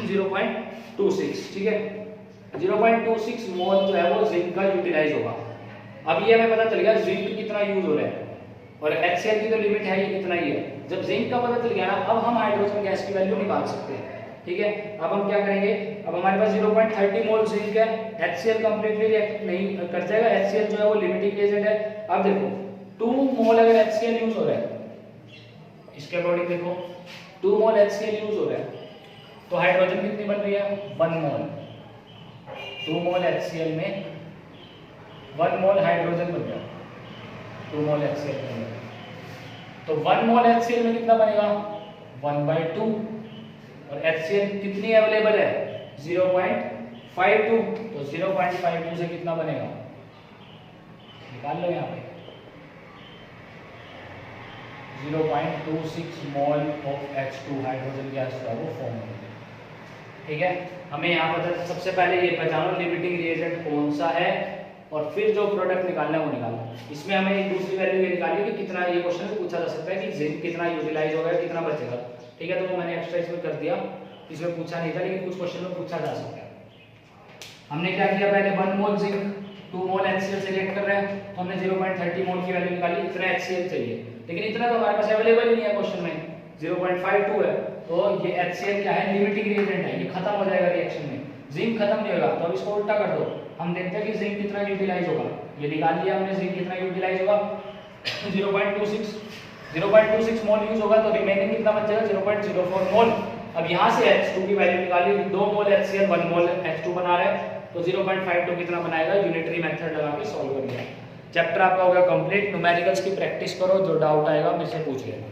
0.26। ठीक है, 0.26 मोल जो है वो जिंक का यूटिलाइज होगा। अब ये हमें पता चल गया जिंक कितना यूज हो रहा है, और HCl की तो लिमिट है ये कितना ही है। जब जिंक का पता चल गया ना, अब हम हाइड्रोजन गैस की वैल्यू निकाल सकते हैं। ठीक है, अब हम क्या करेंगे? अब हमारे पास 0.30 मोल जिंक है, HCl कंप्लीटली रिएक्ट नहीं कर जाएगा, HCl जो है वो लिमिटिंग एजेंट है। अब देखो 2 मोल अगर HCl यूज हो रहा है, इसके अकॉर्डिंग देखो 2 मोल HCl यूज हो रहा है, तो हाइड्रोजन कितनी बन रही है? 1 मोल। 2 मोल HCl में 1 मोल हाइड्रोजन बन गया, 2 मोल HCl बन गया। तो 1 मोल HCl में कितना बनेगा? 1/2, और HCl कितनी अवेलेबल है? 0.52, तो 0.52 से कितना बनेगा? निकाल लो यहाँ पे, 0.26 mole of H2 hydrogen gas का वो फॉर्म होगा। ठीक है, हमें यहाँ पर सबसे पहले ये पहचानो लिमिटिंग रिएजेंट कौन सा है, और फिर जो प्रोडक्ट निकालना है वो निकालना। इसमें हमें एक दूसरी वैल्यू ये निकालनी है कि कितना, ये क्वेश्चन पूछा जा सकता है कि जिंक कितना यूटिलाइज होगा, कितना बचेगा। ठीक है, तो वो मैंने एक्स्ट्रा इसमें कर दिया, इसमें पूछा नहीं था लेकिन कुछ क्वेश्चन में पूछा जा सकता है। हमने क्या किया, पहले 1 मोल जिंक 2 मोल HCl सिलेक्ट कर रहे हैं, तो हमने 0.30 मोल की वैल्यू निकाली, इतना HCl चाहिए, लेकिन इतना तो हमारे पास अवेलेबल ही नहीं है क्वेश्चन में, 0.52 है, तो ये HCl क्या है, लिमिटिंग रिएजेंट है, ये खत्म हो जाएगा रिएक्शन में, जिंक खत्म नहीं होगा। तो अब इसको उल्टा कर दो, हम देखते हैं कि जिंक कितना यूटिलाइज होगा, ये निकाल लिया हमने, जिंक कितना यूटिलाइज होगा 0.26 मोल यूज होगा, तो रिमेनिंग कितना बच जाएगा 0.04 मोल। अब यहाँ से H2 की वैल्यू निकाली, 2 मोल HCl 1 मोल H2 बना रहे हैं, तो 0.52 कितना बनाएगा, यूनिटरी मेथड लगा के सॉल्व कर लिया। चैप्टर आपका हो गया कंप्लीट। न्यूमेरिकल्स की प्रैक्टिस करो, जो डाउट आएगा मेरे से पूछ लेना।